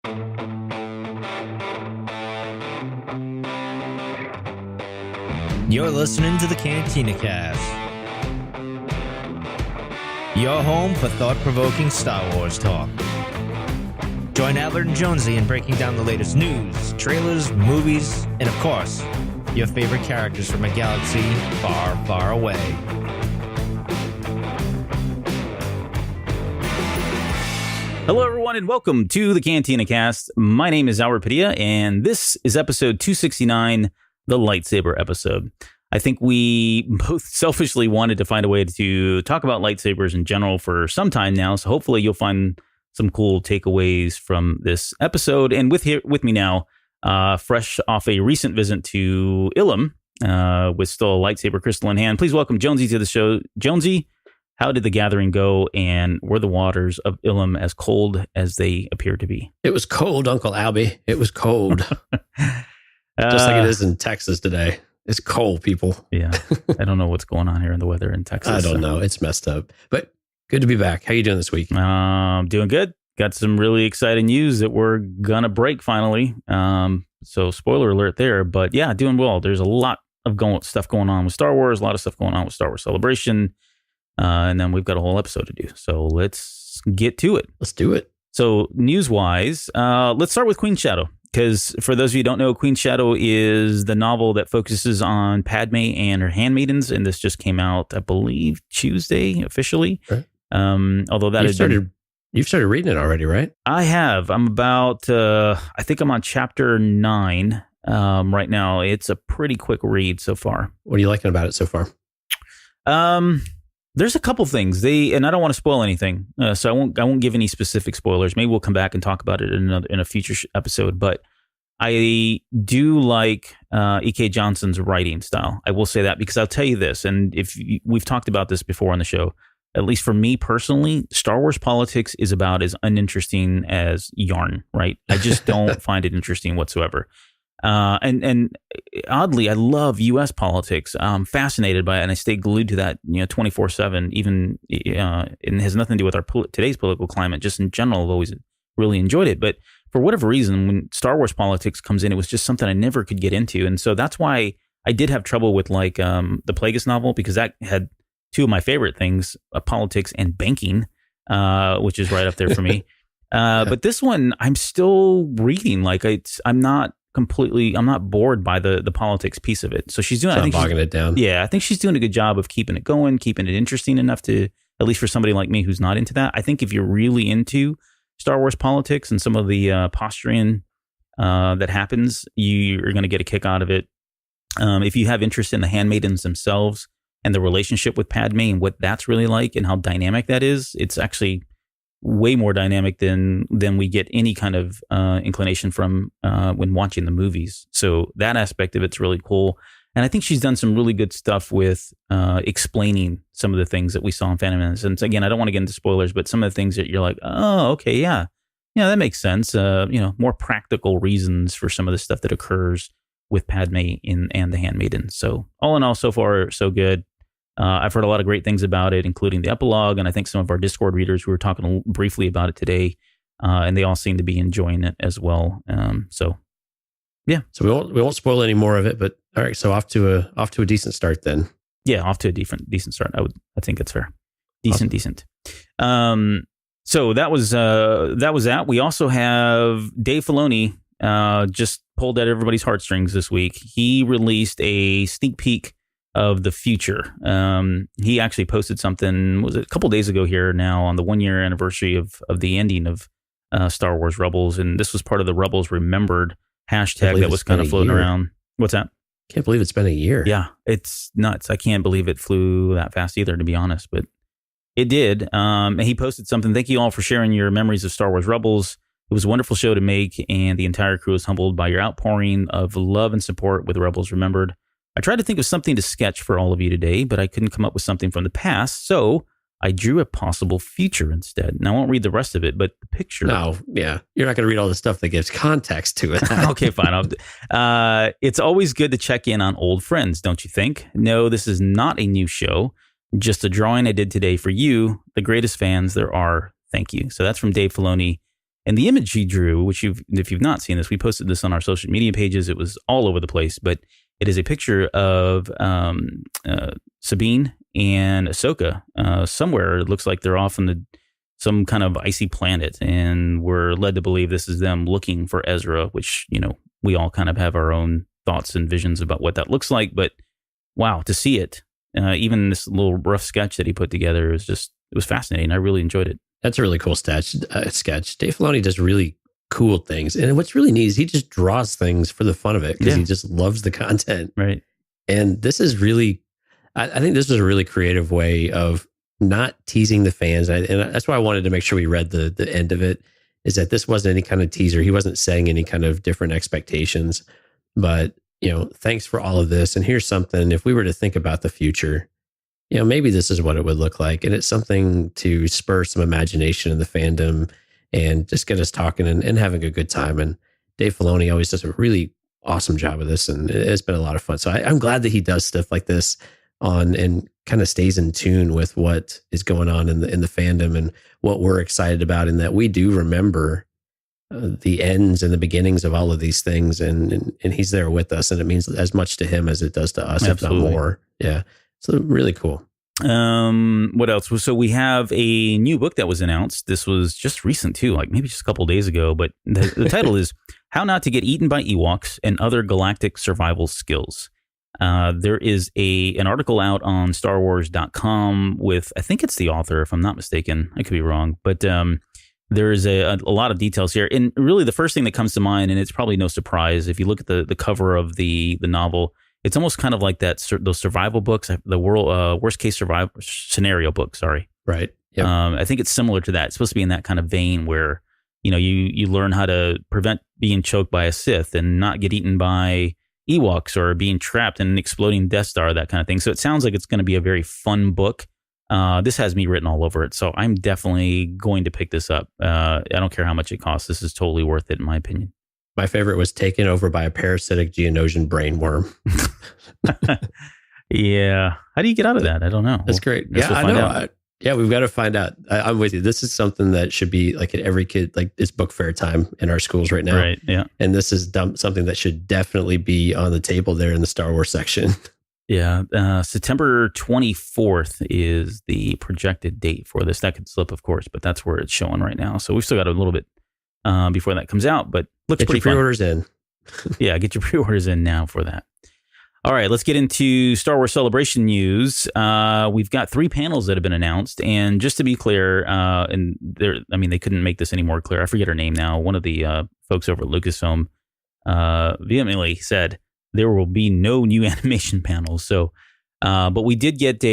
You're listening to the Cantina Cast, your home for thought-provoking Star Wars talk. Join Albert and Jonesy in breaking down the latest news, trailers, movies, and of course, your favorite characters from a galaxy far, far away. Hello, everyone, and welcome to the Cantina Cast. My name is Albert Padilla, and this is episode 269, the Lightsaber episode. I think we both selfishly wanted to find a way to talk about lightsabers in general for some time now, so hopefully you'll find some cool takeaways from this episode. And with me now, fresh off a recent visit to Ilum, with still a lightsaber crystal in hand, please welcome Jonesy to the show. Jonesy, how did the gathering go, and were the waters of Ilum as cold as they appear to be? It was cold, Uncle Albie. It was cold. Just like it is in Texas today. It's cold, people. Yeah. I don't know what's going on here in the weather in Texas. I don't know. It's messed up. But good to be back. How you doing this week? Doing good. Got some really exciting news that we're going to break finally. So spoiler alert there. But yeah, doing well. There's a lot of stuff going on with Star Wars, a lot of stuff going on with Star Wars Celebration. And then we've got a whole episode to do. So let's get to it. Let's do it. So news-wise, let's start with Queen Shadow. Because for those of you who don't know, Queen Shadow is the novel that focuses on Padme and her handmaidens, and this just came out, I believe, Tuesday officially. Right. Although that you've started reading it already, right? I have. I'm about, I think I'm on chapter 9 right now. It's a pretty quick read so far. What are you liking about it so far? There's a couple things and I don't want to spoil anything, so I won't give any specific spoilers. Maybe we'll come back and talk about it in a future episode. But I do like E.K. Johnson's writing style. I will say that because I'll tell you this, and we've talked about this before on the show. At least for me personally, Star Wars politics is about as uninteresting as yarn. Right? I just don't find it interesting whatsoever. And oddly, I love U.S. politics. I'm fascinated by it, and I stay glued to that, 24/7. Even it has nothing to do with our today's political climate. Just in general, I've always really enjoyed it. But for whatever reason, when Star Wars politics comes in, it was just something I never could get into, and so that's why I did have trouble with the Plagueis novel, because that had two of my favorite things: politics and banking, which is right up there for me. But this one, I'm still reading. I'm not bored by the politics piece of it. So she's doing, I think, bogging it down. Yeah, I think she's doing a good job of keeping it going, keeping it interesting enough to, at least for somebody like me who's not into that. I think if you're really into Star Wars politics and some of the posturing that happens, you're going to get a kick out of it. If you have interest in the handmaidens themselves and the relationship with Padme and what that's really like and how dynamic that is, it's actually way more dynamic than we get any kind of inclination from when watching the movies. So that aspect of it's really cool. And I think she's done some really good stuff with explaining some of the things that we saw in Phantom Menace. And again, I don't want to get into spoilers, but some of the things that you're like, oh, okay, yeah, that makes sense. More practical reasons for some of the stuff that occurs with Padme and the handmaiden. So all in all, so far, so good. I've heard a lot of great things about it, including the epilogue, and I think some of our Discord readers, we were talking briefly about it today, and they all seem to be enjoying it as well. Yeah. So we won't spoil any more of it, but all right. So off to a decent start then. Yeah, off to a decent start. I think it's fair. Decent. So that was that. We also have Dave Filoni just pulled at everybody's heartstrings this week. He released a sneak peek of the future. He actually posted something, was it a couple days ago here now, on the 1-year anniversary of the ending of Star Wars Rebels, and this was part of the Rebels Remembered hashtag that was kind of floating around. What's that? Can't believe it's been a year. Yeah, it's nuts. I can't believe it flew that fast either, to be honest, but it did. And he posted something. Thank you all for sharing your memories of Star Wars Rebels. It was a wonderful show to make, and the entire crew is humbled by your outpouring of love and support with Rebels Remembered. I tried to think of something to sketch for all of you today, but I couldn't come up with something from the past, so I drew a possible future instead. Now, I won't read the rest of it, but the picture... No, yeah. You're not going to read all the stuff that gives context to it. Okay, fine. It's always good to check in on old friends, don't you think? No, this is not a new show. Just a drawing I did today for you, the greatest fans there are. Thank you. So that's from Dave Filoni. And the image he drew, which if you've not seen this, we posted this on our social media pages. It was all over the place, but it is a picture of Sabine and Ahsoka somewhere. It looks like they're off on some kind of icy planet, and we're led to believe this is them looking for Ezra, which, we all kind of have our own thoughts and visions about what that looks like. But wow, to see it, even this little rough sketch that he put together, it was fascinating. I really enjoyed it. That's a really cool sketch. Dave Filoni does really cool things. And what's really neat is he just draws things for the fun of it because he just loves the content. Right. And this is really, I think this is a really creative way of not teasing the fans. And that's why I wanted to make sure we read the end of it, is that this wasn't any kind of teaser. He wasn't setting any kind of different expectations. But, thanks for all of this. And here's something, if we were to think about the future, maybe this is what it would look like. And it's something to spur some imagination in the fandom and just get us talking and having a good time. And Dave Filoni always does a really awesome job of this. And it's been a lot of fun. So I'm glad that he does stuff like this and kind of stays in tune with what is going on in the fandom and what we're excited about. And that we do remember the ends and the beginnings of all of these things. And he's there with us. And it means as much to him as it does to us, Absolutely. if not more. Yeah. So really cool. What else? So we have a new book that was announced. This was just recent too, like maybe just a couple of days ago, but the title is How Not to Get Eaten by Ewoks and Other Galactic Survival Skills. There is an article out on StarWars.com with, I think it's the author, if I'm not mistaken. I could be wrong, but there's a lot of details here. And really the first thing that comes to mind, and it's probably no surprise, if you look at the cover of the novel, it's almost kind of like those survival books, the worst case survival scenario book. Sorry. Right. Yep. I think it's similar to that. It's supposed to be in that kind of vein where, you learn how to prevent being choked by a Sith and not get eaten by Ewoks or being trapped in an exploding Death Star, that kind of thing. So it sounds like it's going to be a very fun book. This has me written all over it. So I'm definitely going to pick this up. I don't care how much it costs. This is totally worth it, in my opinion. My favorite was taken over by a parasitic Geonosian brainworm. Yeah. How do you get out of that? I don't know. That's great. Yeah, I know. We've got to find out. I'm with you. This is something that should be like at every kid, like it's book fair time in our schools right now. Right. Yeah. And this is something that should definitely be on the table there in the Star Wars section. Yeah. September 24th is the projected date for this. That could slip, of course, but that's where it's showing right now. So we've still got a little bit before that comes out, but looks pretty fun. Get your pre-orders in. Yeah, get your pre-orders in now for that. All right, let's get into Star Wars Celebration news. We've got 3 panels that have been announced, and just to be clear, they couldn't make this any more clear. I forget her name now. One of the folks over at Lucasfilm vehemently said there will be no new animation panels. So, but we did get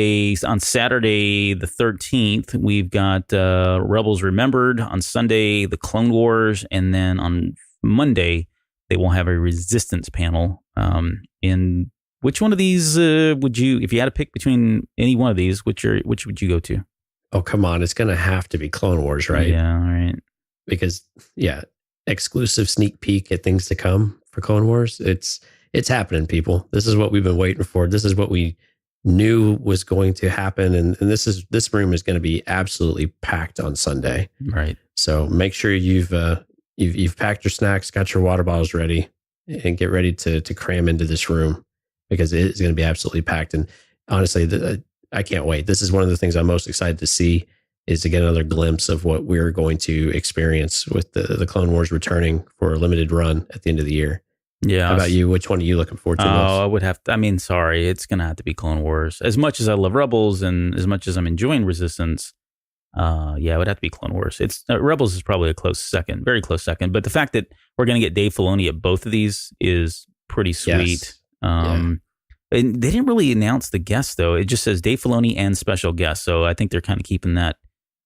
on Saturday the 13th, we've got Rebels Remembered. On Sunday, the Clone Wars, and then on Monday they will have a Resistance panel. In which one of these would you, if you had to pick between any one of these, which would you go to? Oh, come on. It's going to have to be Clone Wars, right? Yeah, all right. Because, exclusive sneak peek at things to come for Clone Wars. It's happening, people. This is what we've been waiting for. This is what we knew was going to happen. And this room is going to be absolutely packed on Sunday. Right. So make sure you've packed your snacks, got your water bottles ready, and get ready to cram into this room because it is going to be absolutely packed. And honestly, I can't wait. This is one of the things I'm most excited to see, is to get another glimpse of what we're going to experience with the Clone Wars returning for a limited run at the end of the year. Yeah. How about you? Which one are you looking forward to most? I would have to, sorry, it's going to have to be Clone Wars. As much as I love Rebels and as much as I'm enjoying Resistance, it would have to be Clone Wars. It's Rebels is probably a close second, very close second. But the fact that we're going to get Dave Filoni at both of these is pretty sweet. Yes. And they didn't really announce the guests, though. It just says Dave Filoni and special guests. So I think they're kind of keeping that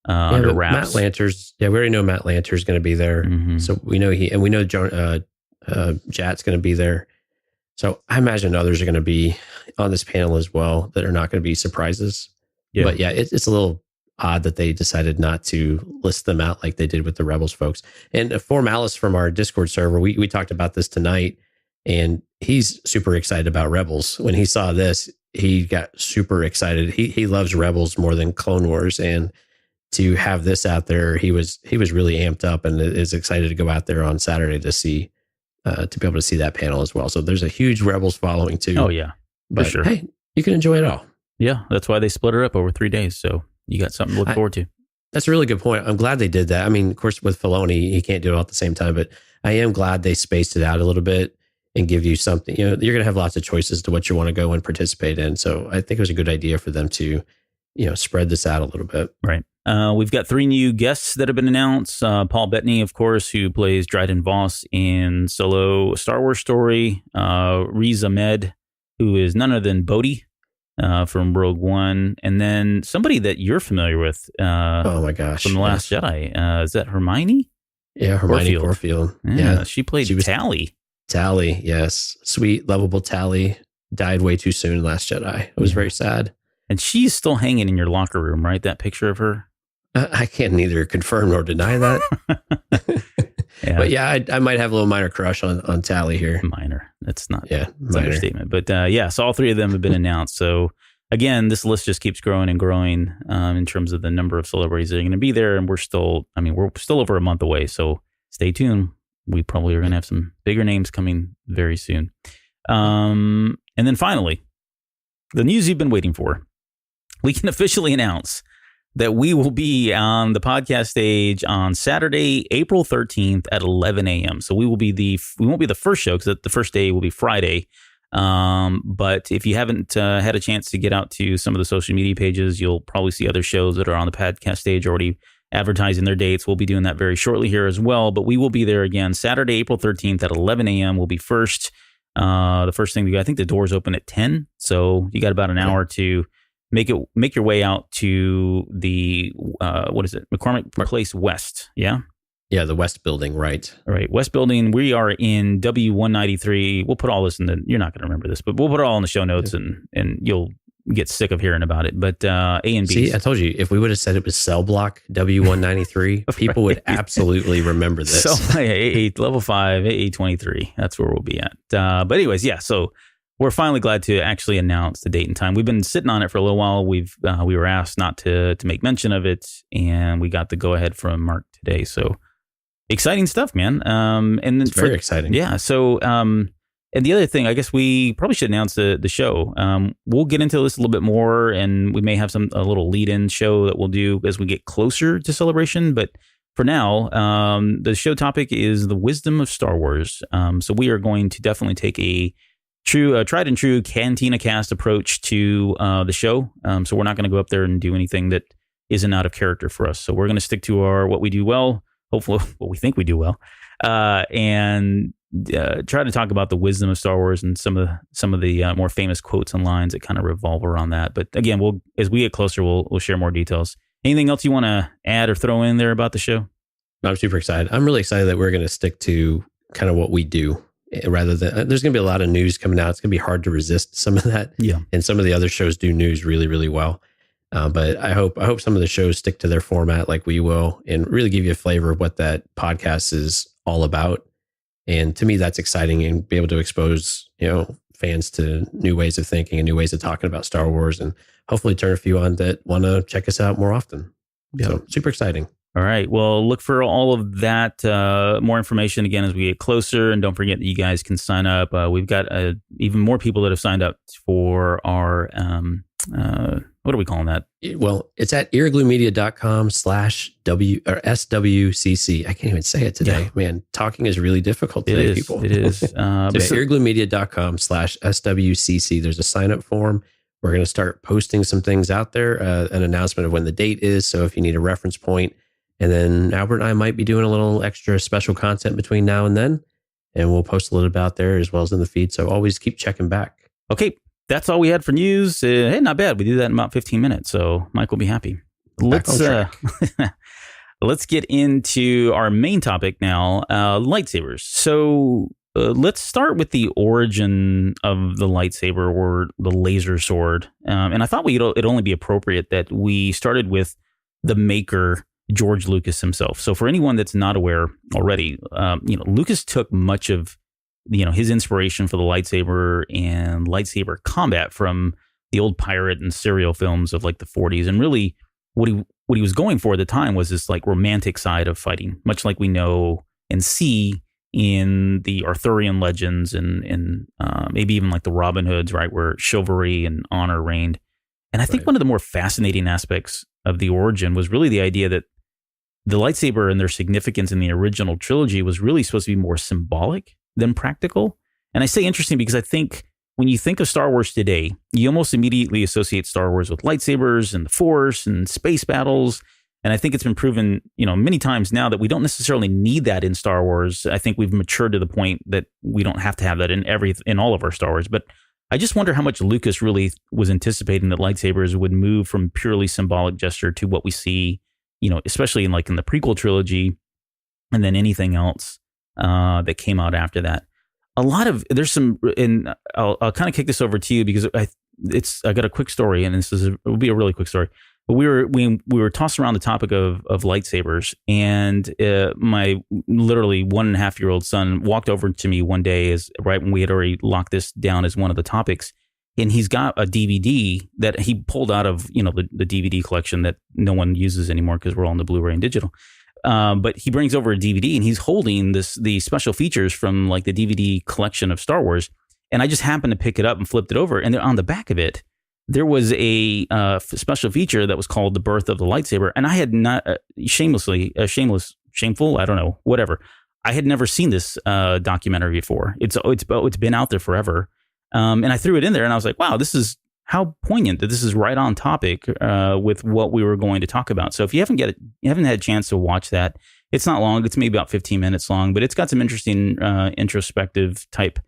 under wraps. Matt Lanter's, we already know Matt Lanter's going to be there. Mm-hmm. So we know we know Jat's going to be there. So I imagine others are going to be on this panel as well that are not going to be surprises. Yeah. But it's a little odd that they decided not to list them out like they did with the Rebels folks. And for Malice from our Discord server, we talked about this tonight, and he's super excited about Rebels. When he saw this, he got super excited. He loves Rebels more than Clone Wars, and to have this out there, he was really amped up and is excited to go out there on Saturday to see, to be able to see that panel as well. So there's a huge Rebels following too. Oh yeah, but for sure. Hey, you can enjoy it all. Yeah, that's why they split it up over 3 days. So you got something to look forward to. That's a really good point. I'm glad they did that. I mean, of course, with Filoni, he can't do it all at the same time, but I am glad they spaced it out a little bit and give you something. You know, you're going to have lots of choices to what you want to go and participate in. So I think it was a good idea for them to, you know, spread this out a little bit. Right. We've got 3 new guests that have been announced. Paul Bettany, of course, who plays Dryden Voss in Solo: A Star Wars Story. Riz Ahmed, who is none other than Bodhi from Rogue One. And then somebody that you're familiar with. Oh my gosh. From The Last Jedi. Is that Hermione? Yeah, Hermione Corfield. Yeah, she played Tally. Tally, yes. Sweet, lovable Tally. Died way too soon in Last Jedi. It was very sad. And she's still hanging in your locker room, right? That picture of her? I can't neither confirm nor deny that. Yeah. But yeah, I might have a little minor crush on Tally here. Minor. That's not an understatement. But so all 3 of them have been announced. So again, this list just keeps growing and growing in terms of the number of celebrities that are going to be there. And we're still over a month away. So stay tuned. We probably are going to have some bigger names coming very soon. And then finally, the news you've been waiting for. We can officially announce that we will be on the podcast stage on Saturday, April 13th at 11 a.m. So we won't be the first show because the first day will be Friday. But if you haven't had a chance to get out to some of the social media pages, you'll probably see other shows that are on the podcast stage already advertising their dates. We'll be doing that very shortly here as well. But we will be there again Saturday, April 13th at 11 a.m. will be first. The first thing I think the doors open at 10. So you got about an hour to make your way out to the McCormick Place West. Yeah, the West Building, right? All right, West Building. We are in W193. We'll put all this you're not going to remember this, but we'll put it all in the show notes, and you'll get sick of hearing about it. But A and B. See, I told you, if we would have said it was cell block W193, people would absolutely remember this. So AA level 5, AA23. That's where we'll be at. But anyways, yeah. So we're finally glad to actually announce the date and time. We've been sitting on it for a little while. We were asked not to make mention of it, and we got the go ahead from Mark today. So exciting stuff, man. And then it's very exciting. Yeah. So and the other thing, I guess we probably should announce the show. We'll get into this a little bit more, and we may have a little lead-in show that we'll do as we get closer to Celebration. But for now, the show topic is the wisdom of Star Wars. So we are going to definitely take a tried and true Cantina cast approach to the show. So we're not going to go up there and do anything that isn't out of character for us. So we're going to stick to what we do well, hopefully what we think we do well, and try to talk about the wisdom of Star Wars and some of the more famous quotes and lines that kind of revolve around that. But again, as we get closer, we'll share more details. Anything else you want to add or throw in there about the show? I'm super excited. I'm really excited that we're going to stick to kind of what we do. Rather than there's going to be a lot of news coming out. It's going to be hard to resist some of that. Yeah. And some of the other shows do news really, really well. But I hope some of the shows stick to their format like we will and really give you a flavor of what that podcast is all about. And to me, that's exciting, and be able to expose, fans to new ways of thinking and new ways of talking about Star Wars, and hopefully turn a few on that want to check us out more often. Yeah. So super exciting. All right. Well, look for all of that, more information again as we get closer. And don't forget that you guys can sign up. We've got even more people that have signed up for our, what are we calling that? Well, it's at irreglumedia.com/SWCC. I can't even say it today. Yeah. Man, talking is really difficult today, people. It is. So irreglumedia.com/SWCC. There's a sign up form. We're going to start posting some things out there, an announcement of when the date is. So if you need a reference point, and then Albert and I might be doing a little extra special content between now and then, and we'll post a little bit out there as well as in the feed. So always keep checking back. Okay. That's all we had for news. Hey, not bad. We did that in about 15 minutes. So Mike will be happy. Let's get into our main topic now, lightsabers. So let's start with the origin of the lightsaber, or the laser sword. And I thought it'd only be appropriate that we started with the maker, George Lucas himself. So for anyone that's not aware already, Lucas took much of his inspiration for the lightsaber and lightsaber combat from the old pirate and serial films of like the 40s. And really what what he was going for at the time was this like romantic side of fighting, much like we know and see in the Arthurian legends and maybe even like the Robin Hoods, right, where chivalry and honor reigned. And I think one of the more fascinating aspects of the origin was really the idea that the lightsaber and their significance in the original trilogy was really supposed to be more symbolic than practical. And I say interesting because I think when you think of Star Wars today, you almost immediately associate Star Wars with lightsabers and the Force and space battles. And I think it's been proven, many times now that we don't necessarily need that in Star Wars. I think we've matured to the point that we don't have to have that in all of our Star Wars. But I just wonder how much Lucas really was anticipating that lightsabers would move from purely symbolic gesture to what we see, especially in the prequel trilogy, and then anything else that came out after that. There's some, and I'll kind of kick this over to you because I got a quick story, and it will be a really quick story. But we were tossing around the topic of lightsabers, and my literally 1.5-year-old son walked over to me one day right when we had already locked this down as one of the topics, and he's got a DVD that he pulled out of the DVD collection that no one uses anymore because we're all on the Blu-ray and digital. But he brings over a DVD and he's holding the special features from the DVD collection of Star Wars. And I just happened to pick it up and flipped it over. And on the back of it, there was a special feature that was called The Birth of the Lightsaber. And I had not, shameful, I don't know, whatever. I had never seen this documentary before. It's been out there forever. And I threw it in there and I was like, wow, this is how poignant that this is right on topic with what we were going to talk about. So if you haven't had a chance to watch that, it's not long. It's maybe about 15 minutes long, but it's got some interesting introspective type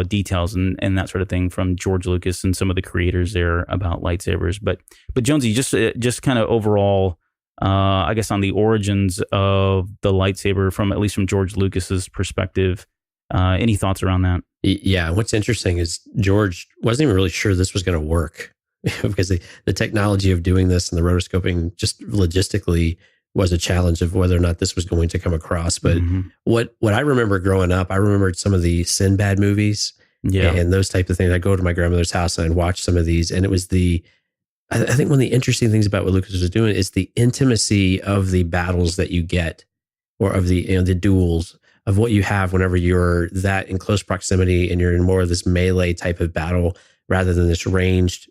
details and that sort of thing from George Lucas and some of the creators there about lightsabers. But Jonesy, just kind of overall, I guess on the origins of the lightsaber at least from George Lucas's perspective, any thoughts around that? Yeah. What's interesting is George wasn't even really sure this was going to work because the technology of doing this and the rotoscoping just logistically was a challenge of whether or not this was going to come across. But what I remember growing up, I remembered some of the Sinbad movies and those type of things. I'd go to my grandmother's house and I'd watch some of these. And it was I think one of the interesting things about what Lucas was doing is the intimacy of the battles that you get, or of the duels, of what you have whenever you're that in close proximity and you're in more of this melee type of battle rather than this ranged,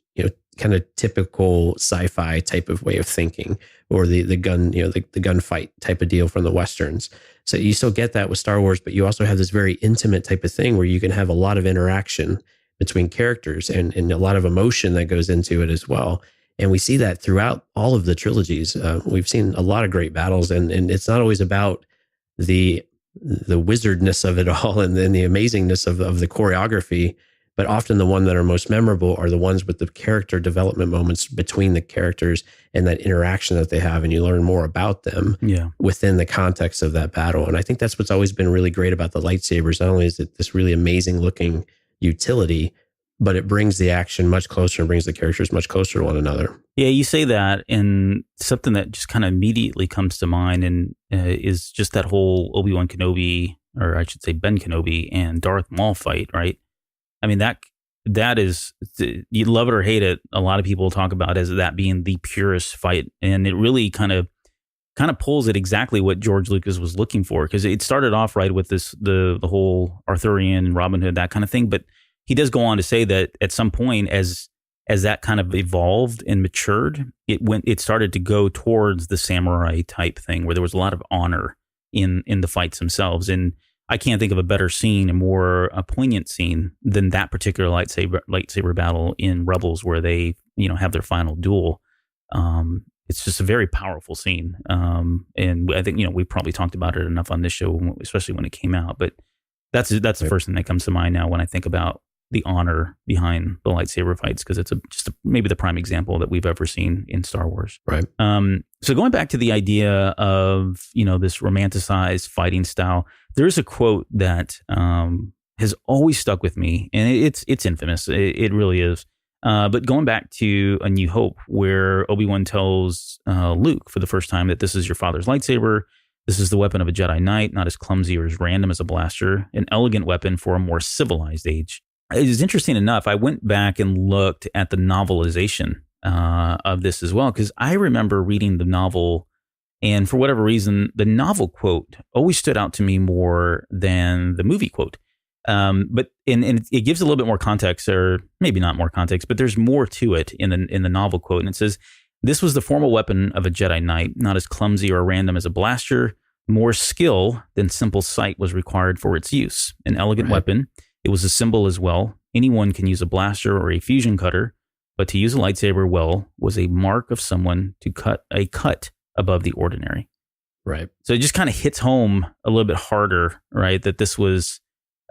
kind of typical sci-fi type of way of thinking, or the gun, the gunfight type of deal from the Westerns. So you still get that with Star Wars, but you also have this very intimate type of thing where you can have a lot of interaction between characters and a lot of emotion that goes into it as well. And we see that throughout all of the trilogies. We've seen a lot of great battles, and it's not always about the wizardness of it all and then the amazingness of the choreography, but often the one that are most memorable are the ones with the character development moments between the characters and that interaction that they have, and you learn more about them within the context of that battle. And I think that's what's always been really great about the lightsabers. Not only is it this really amazing looking utility, but it brings the action much closer and brings the characters much closer to one another. Yeah, you say that, and something that just kind of immediately comes to mind and is just that whole Obi-Wan Kenobi, or I should say Ben Kenobi and Darth Maul fight, right? I mean, that is, you love it or hate it, a lot of people talk about as that being the purest fight, and it really kind of pulls at exactly what George Lucas was looking for, because it started off right with the whole Arthurian and Robin Hood, that kind of thing, but he does go on to say that at some point, as that kind of evolved and matured, it started to go towards the samurai type thing, where there was a lot of honor in the fights themselves. And I can't think of a better scene, a poignant scene than that particular lightsaber battle in Rebels, where they have their final duel. It's just a very powerful scene, and I think we probably talked about it enough on this show, especially when it came out. But that's the first thing that comes to mind now when I think about the honor behind the lightsaber fights, because it's maybe the prime example that we've ever seen in Star Wars. Right. So going back to the idea of, this romanticized fighting style, there is a quote that has always stuck with me, and it's infamous. It really is. But going back to A New Hope, where Obi-Wan tells Luke for the first time that this is your father's lightsaber. This is the weapon of a Jedi Knight, not as clumsy or as random as a blaster, an elegant weapon for a more civilized age. It is interesting enough, I went back and looked at the novelization of this as well, because I remember reading the novel, and for whatever reason, the novel quote always stood out to me more than the movie quote. But it gives a little bit more context, or maybe not more context, but there's more to it in the novel quote, and it says, "This was the formal weapon of a Jedi Knight, not as clumsy or random as a blaster. More skill than simple sight was required for its use. An elegant weapon. It was a symbol as well. Anyone can use a blaster or a fusion cutter, but to use a lightsaber well was a mark of someone to cut above the ordinary." Right. So it just kind of hits home a little bit harder, right? That this was,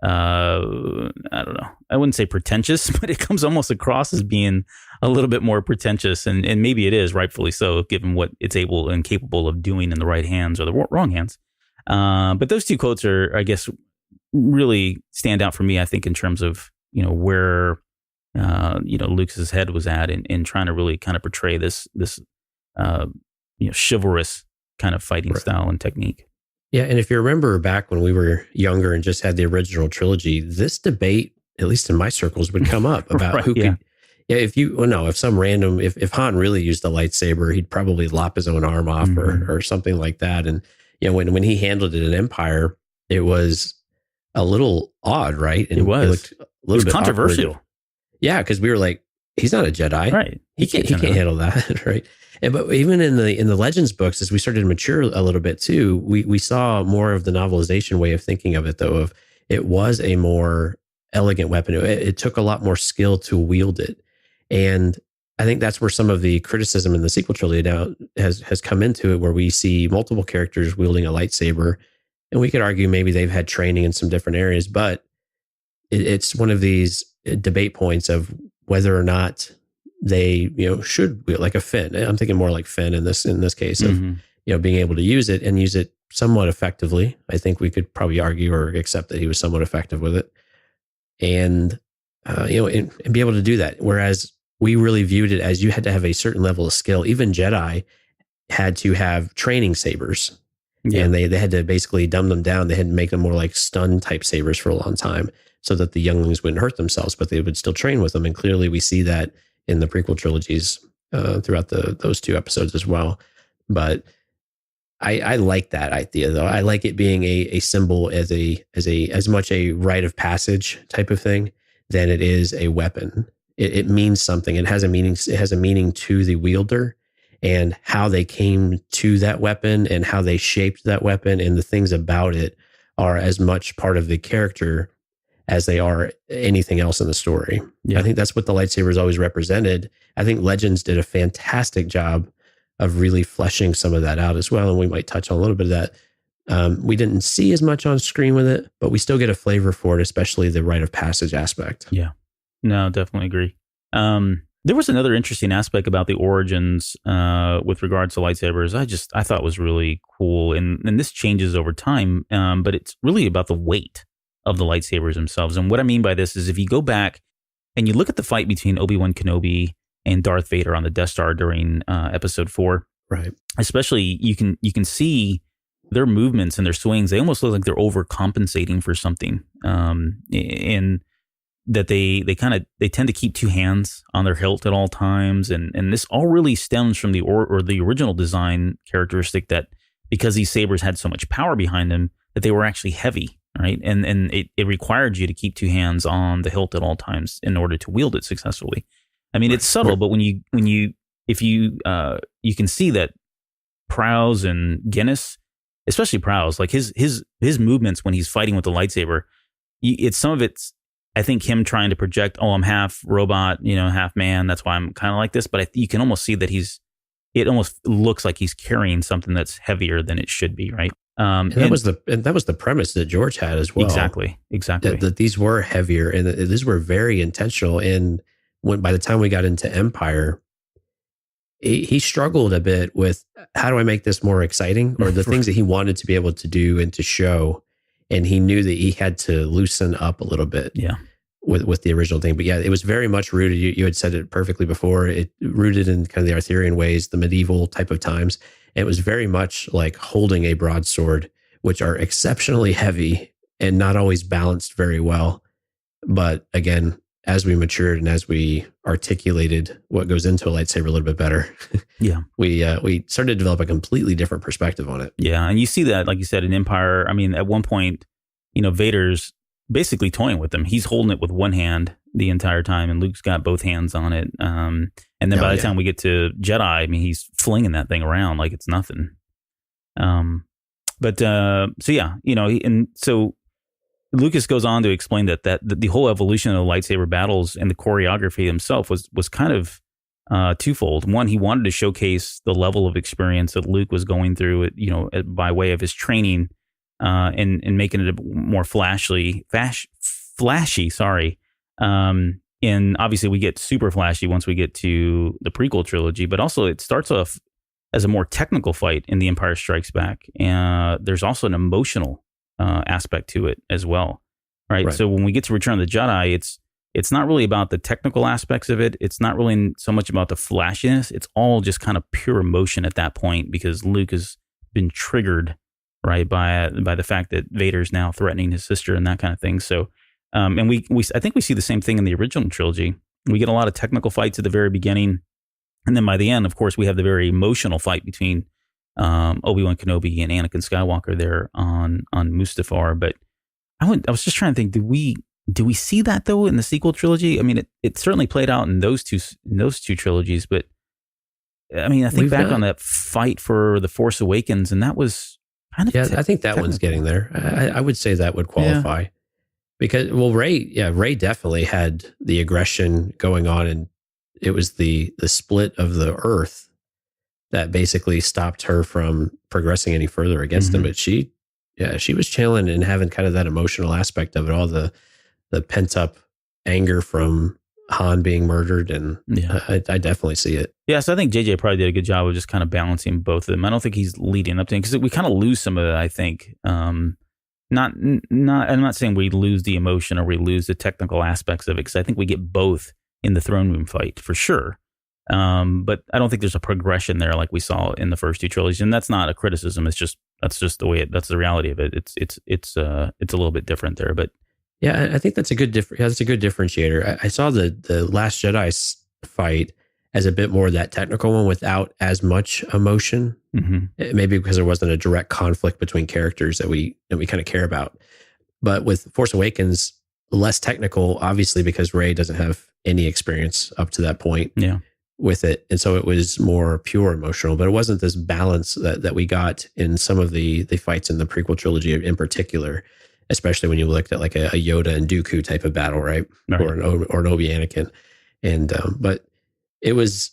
I don't know, I wouldn't say pretentious, but it comes almost across as being a little bit more pretentious, and maybe it is, rightfully so, given what it's able and capable of doing in the right hands or the wrong hands. But those two quotes are, I guess, really stand out for me, I think, in terms of, where, Lucas's head was at in trying to really kind of portray this chivalrous kind of fighting style and technique. Yeah, and if you remember back when we were younger and just had the original trilogy, this debate, at least in my circles, would come up about who could. Yeah, if Han really used the lightsaber, he'd probably lop his own arm off or something like that. And when he handled it in Empire, it was a little odd, right? And it was. It looked bit controversial. Awkward. Yeah, because we were like, he's not a Jedi, right? He can't handle that, right? But even in the Legends books, as we started to mature a little bit too, we saw more of the novelization way of thinking of it, though. Of it was a more elegant weapon. It took a lot more skill to wield it, and I think that's where some of the criticism in the sequel trilogy now has come into it, where we see multiple characters wielding a lightsaber, and we could argue maybe they've had training in some different areas, but it's one of these debate points of whether or not they should wield, like a Finn. I'm thinking more like Finn in this case of being able to use it and use it somewhat effectively. I think we could probably argue or accept that he was somewhat effective with it, and and be able to do that. Whereas we really viewed it as you had to have a certain level of skill. Even Jedi had to have training sabers, and they had to basically dumb them down. They had to make them more like stun type sabers for a long time, so that the younglings wouldn't hurt themselves, but they would still train with them. And clearly, we see that in the prequel trilogies throughout those two episodes as well. But I like that idea, though. I like it being a symbol as much a rite of passage type of thing than it is a weapon. It means something. It has a meaning. It has a meaning to the wielder, and how they came to that weapon and how they shaped that weapon, and the things about it are as much part of the character as they are anything else in the story. Yeah. I think that's what the lightsaber has always represented. I think Legends did a fantastic job of really fleshing some of that out as well. And we might touch on a little bit of that. We didn't see as much on screen with it, but we still get a flavor for it, especially the rite of passage aspect. Yeah, no, definitely agree. There was another interesting aspect about the origins with regards to lightsabers. I thought was really cool. And this changes over time, but it's really about the weight of the lightsabers themselves. And what I mean by this is if you go back and you look at the fight between Obi-Wan Kenobi and Darth Vader on the Death Star during episode 4, right? Especially you can see their movements and their swings. They almost look like they're overcompensating for something. And that they tend to keep two hands on their hilt at all times. And this all really stems from the original design characteristic that because these sabers had so much power behind them, that they were actually heavy. Right. And it required you to keep two hands on the hilt at all times in order to wield it successfully. I mean, it's subtle, but you can see that Prowse and Guinness, especially Prowse, like his movements when he's fighting with the lightsaber, some of it's, I think, him trying to project, I'm half robot, half man. That's why I'm kind of like this. But you can almost see that it almost looks like he's carrying something that's heavier than it should be. Right. And that was the premise that George had as well. Exactly. That these were heavier and these were very intentional. And by the time we got into Empire, he struggled a bit with how do I make this more exciting, or the things that he wanted to be able to do and to show. And he knew that he had to loosen up a little bit. Yeah. With the original thing. But yeah, it was very much rooted. You had said it perfectly before. It rooted in kind of the Arthurian ways, the medieval type of times. And it was very much like holding a broadsword, which are exceptionally heavy and not always balanced very well. But again, as we matured and as we articulated what goes into a lightsaber a little bit better, Yeah. we started to develop a completely different perspective on it. Yeah. And you see that, like you said, in Empire. I mean, at one point, Vader's basically toying with him. He's holding it with one hand the entire time, and Luke's got both hands on it. And then by the time we get to Jedi, I mean, he's flinging that thing around like it's nothing. And so Lucas goes on to explain that the whole evolution of the lightsaber battles and the choreography himself was kind of twofold. One, he wanted to showcase the level of experience that Luke was going through, by way of his training, and making it more flashy. Sorry. And obviously we get super flashy once we get to the prequel trilogy, but also it starts off as a more technical fight in The Empire Strikes Back. And there's also an emotional aspect to it as well. Right. So when we get to Return of the Jedi, it's not really about the technical aspects of it. It's not really so much about the flashiness. It's all just kind of pure emotion at that point, because Luke has been triggered, right, by the fact that Vader's now threatening his sister and that kind of thing. So, and I think we see the same thing in the original trilogy. We get a lot of technical fights at the very beginning, and then by the end, of course, we have the very emotional fight between Obi-Wan Kenobi and Anakin Skywalker there on Mustafar. But I was just trying to think, do we see that though in the sequel trilogy? I mean, it certainly played out in those two trilogies, but I mean, I think on that fight for The Force Awakens, and that was kind of I think that one's getting there. I would say that would qualify. Because, Rey definitely had the aggression going on, and it was the split of the Earth that basically stopped her from progressing any further against him. But she was chilling and having kind of that emotional aspect of it, all the pent up anger from Han being murdered, and I definitely see it. Yeah, so I think JJ probably did a good job of just kind of balancing both of them. I don't think he's leading up to it, because we kind of lose some of it, I think. I'm not saying we lose the emotion or we lose the technical aspects of it, because I think we get both in the throne room fight for sure. But I don't think there's a progression there like we saw in the first two trilogies, and that's not a criticism. That's just the way that's the reality of it. It's a little bit different there, but yeah, I think that's a good that's a good differentiator. I saw the Last Jedi fight as a bit more of that technical one without as much emotion. Maybe because there wasn't a direct conflict between characters that we kind of care about. But with Force Awakens, less technical, obviously, because Rey doesn't have any experience up to that point with it. And so it was more pure emotional, but it wasn't this balance that we got in some of the fights in the prequel trilogy in particular, especially when you looked at like a Yoda and Dooku type of battle, right? Or an Obi Anakin. And, but it was,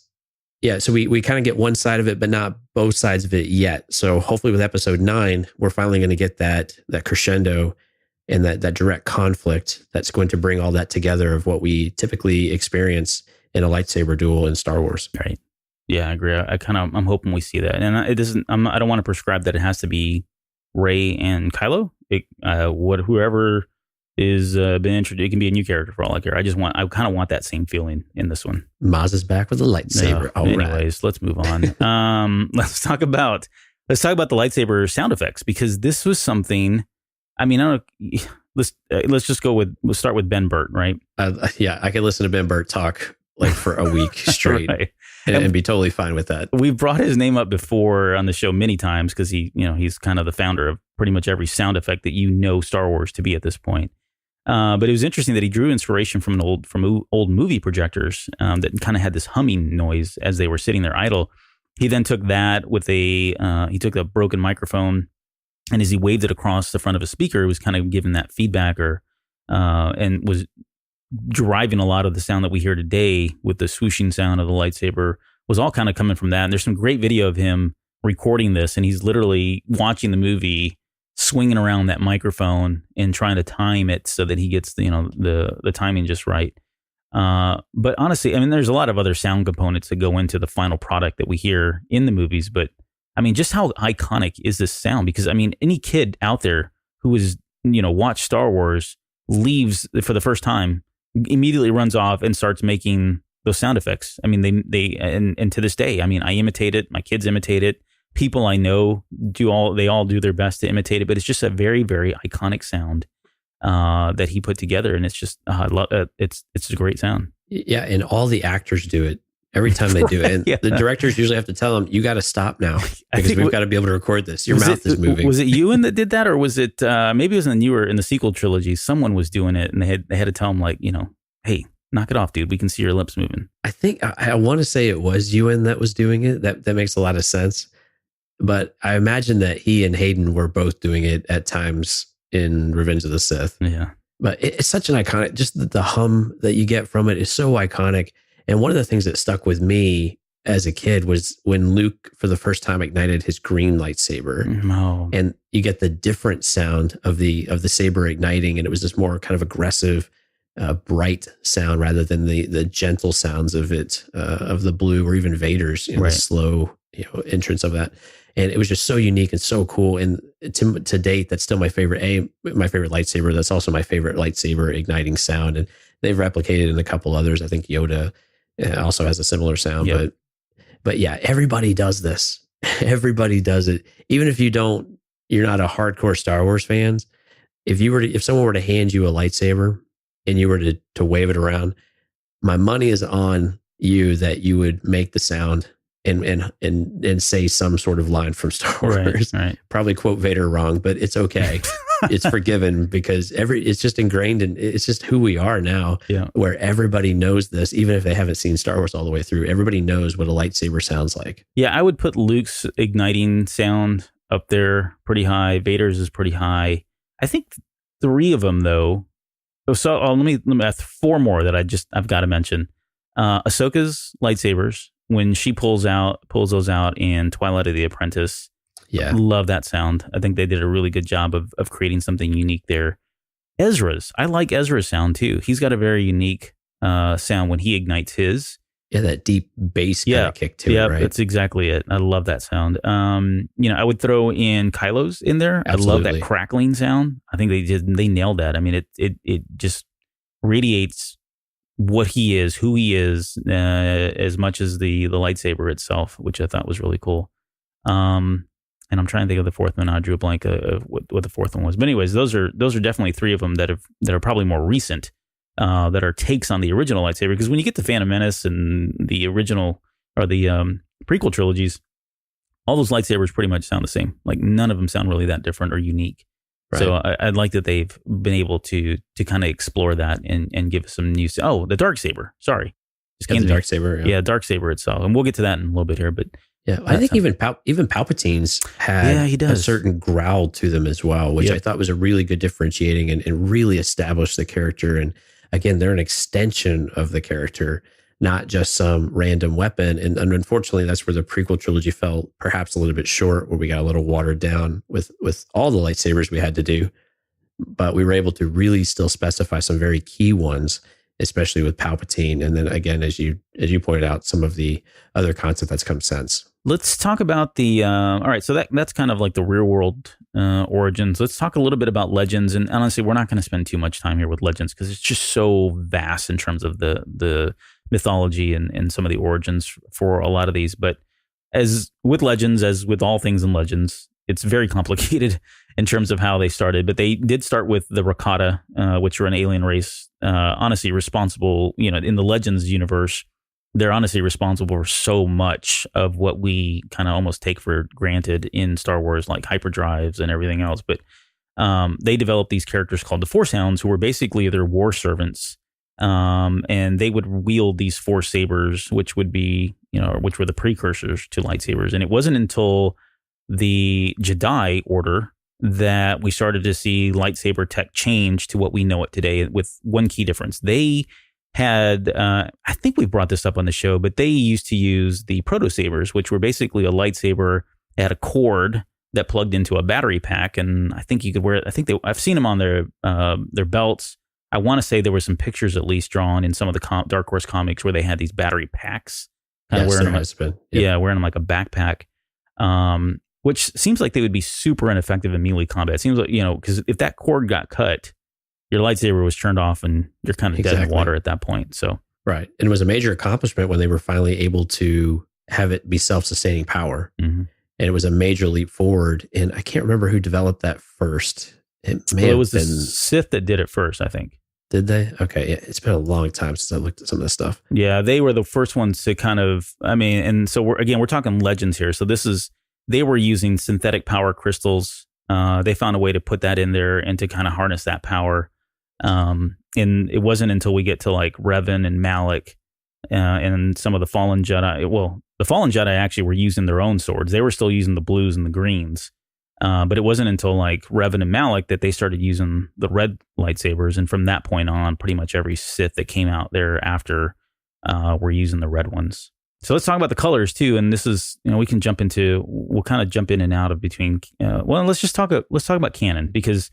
so we kind of get one side of it, but not both sides of it yet. So hopefully with episode 9, we're finally going to get that crescendo and that direct conflict that's going to bring all that together of what we typically experience in a lightsaber duel in Star Wars. Right. Yeah, I agree. I'm hoping we see that. And I don't want to prescribe that it has to be Rey and Kylo. Whoever is been introduced, it can be a new character for all I care. I kind of want that same feeling in this one. Maz is back with a lightsaber. Anyways, let's move on. Let's talk about the lightsaber sound effects, because this was something. I mean, let's we'll start with Ben Burt, right? I could listen to Ben Burt talk like for a week straight. Right. And be totally fine with that. We've brought his name up before on the show many times, because he's kind of the founder of pretty much every sound effect that Star Wars to be at this point. But it was interesting that he drew inspiration from old movie projectors that kind of had this humming noise as they were sitting there idle. He then took that with he took a broken microphone, and as he waved it across the front of a speaker, it was kind of giving that feedback, and was driving a lot of the sound that we hear today with the swooshing sound of the lightsaber, was all kind of coming from that. And there's some great video of him recording this, and he's literally watching the movie, swinging around that microphone and trying to time it so that he gets the timing just right. But honestly, I mean, there's a lot of other sound components that go into the final product that we hear in the movies. But I mean, just how iconic is this sound? Because I mean, any kid out there who has watched Star Wars, leaves for the first time, immediately runs off and starts making those sound effects. I mean, and to this day, I mean, I imitate it. My kids imitate it. People I know they all do their best to imitate it, but it's just a very, very iconic sound. that he put together, and it's just I love it. It's a great sound. Yeah, and all the actors do it every time they do it. And Yeah. the directors usually have to tell them, you got to stop now because we've got to be able to record this. Your mouth is moving. Was it Ewan that did that, or was it maybe it was in the sequel trilogy? Someone was doing it, and they had to tell him, like, hey, knock it off, dude. We can see your lips moving. I think I want to say it was Ewan that was doing it. That makes a lot of sense. But I imagine that he and Hayden were both doing it at times in Revenge of the Sith. Yeah. But it's such an iconic, just the hum that you get from it is so iconic. And one of the things that stuck with me as a kid was when Luke, for the first time, ignited his green lightsaber. Oh. And you get the different sound of the saber igniting. And it was this more kind of aggressive, bright sound rather than the gentle sounds of it, of the blue or even Vader's, the slow entrance of that. And it was just so unique and so cool. And to date, that's still my favorite lightsaber. That's also my favorite lightsaber igniting sound. And they've replicated in a couple others. I think Yoda also has a similar sound. Yep. But yeah, everybody does this. Everybody does it. Even if you're not a hardcore Star Wars fans. If someone were to hand you a lightsaber and you were to wave it around, my money is on you that you would make the sound and say some sort of line from Star Wars. Right. Probably quote Vader wrong, but it's okay. It's forgiven because it's just ingrained and it's just who we are now. Yeah. Where everybody knows this, even if they haven't seen Star Wars all the way through. Everybody knows what a lightsaber sounds like. Yeah, I would put Luke's igniting sound up there pretty high. Vader's is pretty high. I think 3 of them though. So let me add 4 more that I've got to mention. Ahsoka's lightsabers, when she pulls those out in Twilight of the Apprentice. Yeah. Love that sound. I think they did a really good job of creating something unique there. Ezra's. I like Ezra's sound too. He's got a very unique sound when he ignites his. Yeah, that deep bass kind of kick to it, right? Yeah, that's exactly it. I love that sound. I would throw in Kylo's in there. Absolutely. I love that crackling sound. I think they nailed that. I mean, it just radiates what he is, who he is, as much as the lightsaber itself, which I thought was really cool. And I'm trying to think of the 4th one. I drew a blank of what the 4th one was. But anyways, those are definitely 3 of them that are probably more recent, that are takes on the original lightsaber. Because when you get to Phantom Menace and the original or the prequel trilogies, all those lightsabers pretty much sound the same. Like none of them sound really that different or unique. Right. So I'd like that they've been able to kind of explore that and give us some new. Oh, the Darksaber. Sorry, the Darksaber. Yeah, Darksaber itself, and we'll get to that in a little bit here. But yeah, I think even Palpatine's had a certain growl to them as well, which I thought was a really good differentiating and really established the character. And again, they're an extension of the character, not just some random weapon. And unfortunately, that's where the prequel trilogy fell perhaps a little bit short, where we got a little watered down with all the lightsabers we had to do. But we were able to really still specify some very key ones, especially with Palpatine. And then again, as you pointed out, some of the other concept that's come since. Let's talk about the, all right, so that's kind of like the real world origins. Let's talk a little bit about Legends. And honestly, we're not going to spend too much time here with Legends because it's just so vast in terms of the mythology and some of the origins for a lot of these. But as with Legends, as with all things in Legends, it's very complicated in terms of how they started. But they did start with the Rakata, which were an alien race, honestly responsible, in the Legends universe. They're honestly responsible for so much of what we kind of almost take for granted in Star Wars, like hyperdrives and everything else. But they developed these characters called the Force Hounds, who were basically their war servants. And they would wield these Force sabers, which would be, which were the precursors to lightsabers. And it wasn't until the Jedi Order that we started to see lightsaber tech change to what we know it today, with one key difference. They had, I think we brought this up on the show, but they used to use the proto sabers, which were basically a lightsaber that had a cord that plugged into a battery pack. And I think you could wear it. I've seen them on their belts. I want to say there were some pictures at least drawn in some of the Dark Horse comics where they had these battery packs. Wearing them, wearing them like a backpack, which seems like they would be super ineffective in melee combat. It seems like, because if that cord got cut, your lightsaber was turned off and you're kind of dead in water at that point. So right. And it was a major accomplishment when they were finally able to have it be self-sustaining power. Mm-hmm. And it was a major leap forward. And I can't remember who developed that first. It Well, it was the Sith that did it first, I think. Did they? Okay. Yeah, it's been a long time since I looked at some of this stuff. Yeah, they were the first ones to kind of, and so we're talking Legends here. So they were using synthetic power crystals. They found a way to put that in there and to kind of harness that power. And it wasn't until we get to like Revan and Malak and some of the Fallen Jedi. Well, the Fallen Jedi actually were using their own swords. They were still using the blues and the greens. But it wasn't until like Revan and Malak that they started using the red lightsabers. And from that point on, pretty much every Sith that came out thereafter were using the red ones. So let's talk about the colors too. And this is, we'll kind of jump in and out of between. Let's talk about canon, because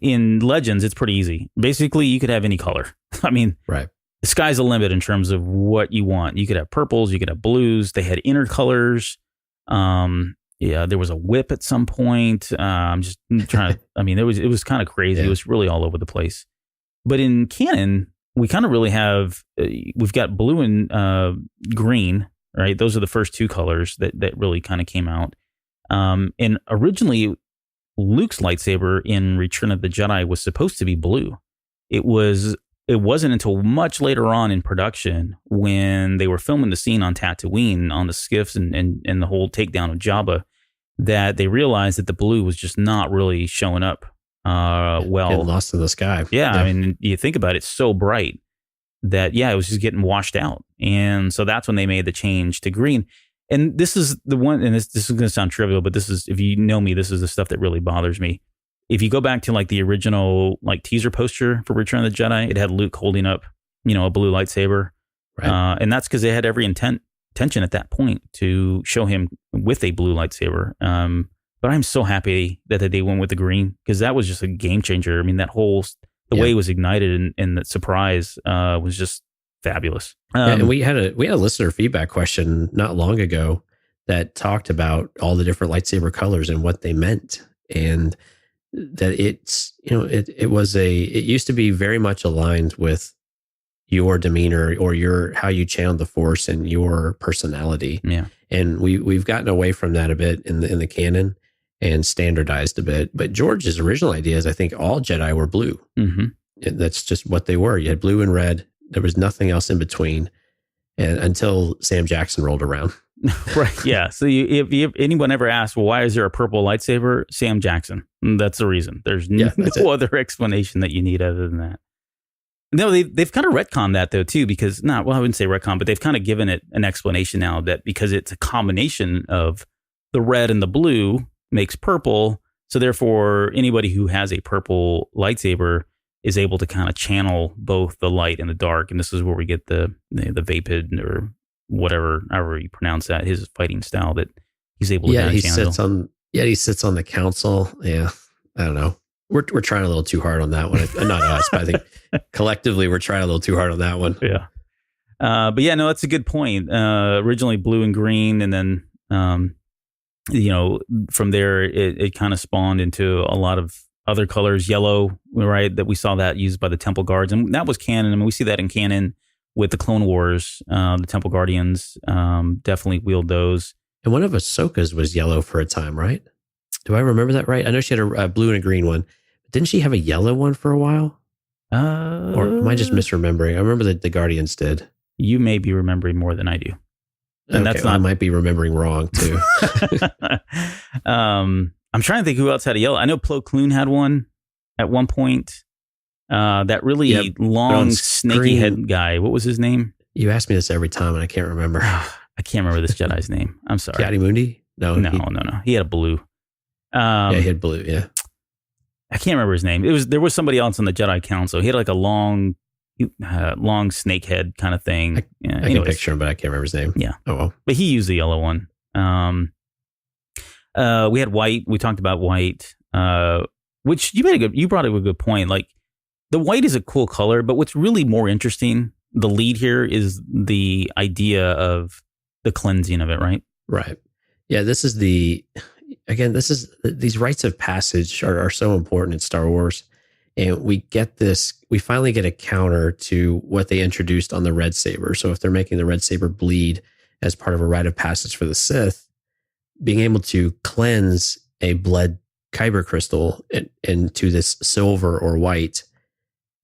in Legends, it's pretty easy. Basically, you could have any color. I mean, right. The sky's the limit in terms of what you want. You could have purples, you could have blues. They had inner colors. Yeah, there was a whip at some point. I'm just trying to, it was kind of crazy. Yeah. It was really all over the place. But in canon, we kind of really have, we've got blue and green, right? Those are the first two colors that really kind of came out. And originally, Luke's lightsaber in Return of the Jedi was supposed to be blue. It wasn't until much later on in production, when they were filming the scene on Tatooine on the skiffs and the whole takedown of Jabba, that they realized that the blue was just not really showing up well. Getting lost in the sky. Yeah, I mean, you think about it, it's so bright that, it was just getting washed out. And so that's when they made the change to green. And this is the one, and this is going to sound trivial, but this is, if you know me, this is the stuff that really bothers me. If you go back to like the original like teaser poster for Return of the Jedi, it had Luke holding up, a blue lightsaber. Right. And that's because they had every intention at that point to show him with a blue lightsaber. But I'm so happy that they went with the green, because that was just a game changer. I mean, that whole, the way it was ignited and the surprise was just fabulous. And we had a listener feedback question not long ago that talked about all the different lightsaber colors and what they meant. And that it's, it used to be very much aligned with your demeanor or how you channel the Force and your personality. Yeah. And we've gotten away from that a bit in the canon and standardized a bit. But George's original idea is, I think all Jedi were blue. Mm-hmm. That's just what they were. You had blue and red. There was nothing else in between, and until Sam Jackson rolled around. Right. Yeah. So if anyone ever asks, well, why is there a purple lightsaber? Sam Jackson. That's the reason. There's no other explanation that you need other than that. No, they've kind of retconned that though too, because I wouldn't say retcon, but they've kind of given it an explanation now, that because it's a combination of the red and the blue makes purple. So therefore, anybody who has a purple lightsaber is able to kind of channel both the light and the dark. And this is where we get the Vapid, or whatever, however you pronounce that, his fighting style that he's able to he channel. He sits on the council. Yeah. I don't know. We're trying a little too hard on that one. Not us, but I think collectively we're trying a little too hard on that one. Yeah. But yeah, no, that's a good point. Originally blue and green, and then, from there it kind of spawned into a lot of other colors, yellow, right? That we saw that used by the Temple Guards, and that was canon. I mean, we see that in canon with the Clone Wars. The Temple Guardians definitely wield those. And one of Ahsoka's was yellow for a time, right? Do I remember that right? I know she had a blue and a green one. Didn't she have a yellow one for a while? Or am I just misremembering? I remember that the Guardians did. You may be remembering more than I do. And okay, I might be remembering wrong too. I'm trying to think who else had a yellow. I know Plo Koon had one at one point. That really long, snaky head guy. What was his name? You ask me this every time, and I can't remember. I can't remember this Jedi's name. I'm sorry. Ki-Adi-Mundi? No. He had a blue. He had blue. Yeah. I can't remember his name. There was somebody else on the Jedi Council. He had like a long snake head kind of thing. I can picture him, but I can't remember his name. Yeah. Oh well. But he used the yellow one. We had white. We talked about white, which you brought up a good point. Like, the white is a cool color, but what's really more interesting, the lead here, is the idea of the cleansing of it, right? Right. Yeah. These rites of passage are so important in Star Wars. And we finally get a counter to what they introduced on the red saber. So if they're making the red saber bleed as part of a rite of passage for the Sith, being able to cleanse a blood kyber crystal into this silver or white.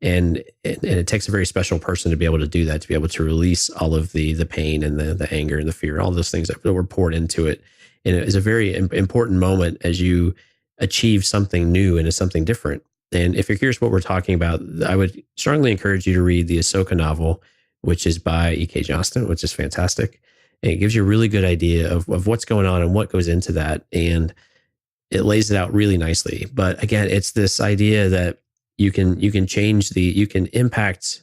And it takes a very special person to be able to do that, to be able to release all of the pain and the anger and the fear, all those things that were poured into it. And it is a very important moment as you achieve something new and something different. And if you're curious what we're talking about, I would strongly encourage you to read the Ahsoka novel, which is by E.K. Johnston, which is fantastic. And it gives you a really good idea of what's going on and what goes into that. And it lays it out really nicely. But again, it's this idea that you can impact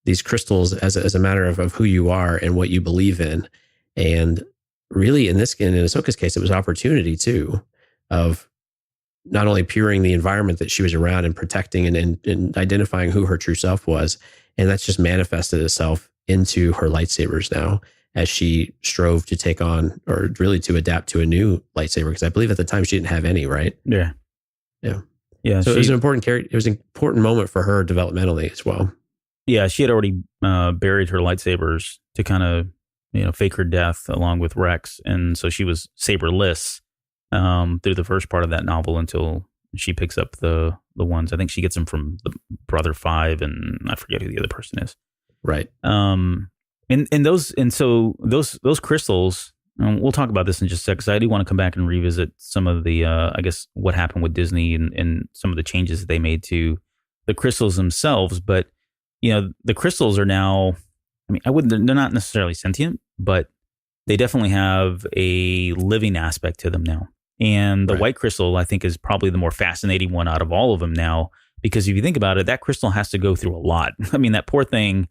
these crystals as a matter of who you are and what you believe in. And really in Ahsoka's case, it was opportunity too, of not only puring the environment that she was around and protecting and identifying who her true self was. And that's just manifested itself into her lightsabers now as she strove to take on, or really to adapt to a new lightsaber. Because I believe at the time she didn't have any, right? Yeah. Yeah. Yeah. So it was an important character. It was an important moment for her developmentally as well. Yeah. She had already buried her lightsabers to kind of, fake her death along with Rex. And so she was saberless through the first part of that novel until she picks up the ones. I think she gets them from the Brother Five, and I forget who the other person is. Right. So those crystals, we'll talk about this in just a sec, because I do want to come back and revisit some of the, I guess, what happened with Disney and some of the changes that they made to the crystals themselves. But, the crystals are now, they're not necessarily sentient, but they definitely have a living aspect to them now. And the white crystal, I think, is probably the more fascinating one out of all of them now, because if you think about it, that crystal has to go through a lot. That poor thing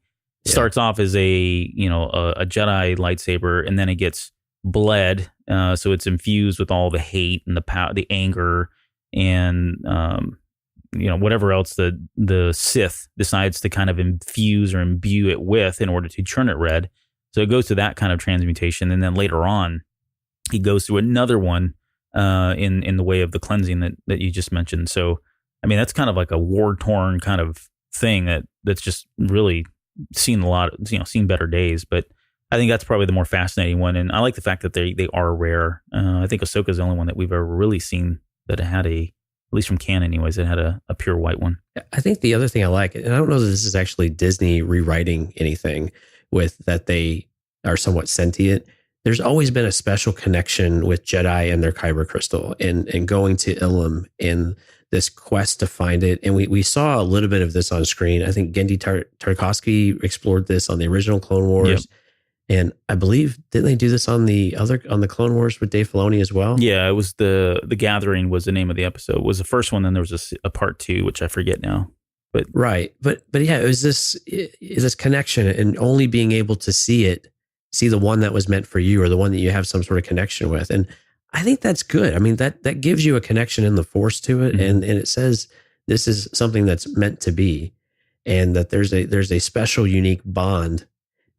starts off as a Jedi lightsaber, and then it gets bled. So it's infused with all the hate and the anger and, whatever else the Sith decides to kind of infuse or imbue it with in order to turn it red. So it goes to that kind of transmutation. And then later on, he goes through another one in the way of the cleansing that you just mentioned. So, that's kind of like a war-torn kind of thing that's just really seen a lot, seen better days. But I think that's probably the more fascinating one. And I like the fact that they are rare. I think Ahsoka is the only one that we've ever really seen that had at least from canon anyways, it had a pure white one. I think the other thing I like, and I don't know that this is actually Disney rewriting anything with that they are somewhat sentient. There's always been a special connection with Jedi and their kyber crystal and going to Ilum and this quest to find it. And we saw a little bit of this on screen. I think Genndy Tartakovsky explored this on the original Clone Wars. Yep. And I believe, didn't they do this on the Clone Wars with Dave Filoni as well? Yeah, it was the Gathering was the name of the episode. It was the first one, then there was a part 2, which I forget now. But right. But yeah, it was this connection and only being able to see the one that was meant for you or the one that you have some sort of connection with. And I think that's good. That gives you a connection in the Force to it. Mm-hmm. And it says this is something that's meant to be, and that there's a special, unique bond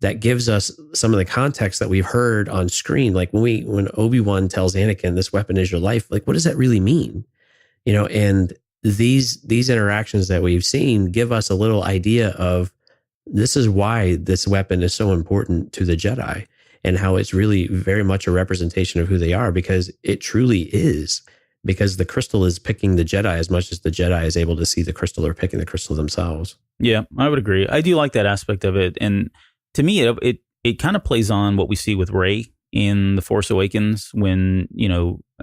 that gives us some of the context that we've heard on screen. Like when Obi-Wan tells Anakin, this weapon is your life. Like, what does that really mean? And these interactions that we've seen give us a little idea of this is why this weapon is so important to the Jedi and how it's really very much a representation of who they are, because it truly is, because the crystal is picking the Jedi as much as the Jedi is able to see the crystal or picking the crystal themselves. Yeah, I would agree. I do like that aspect of it. And to me, it kind of plays on what we see with Rey in The Force Awakens when,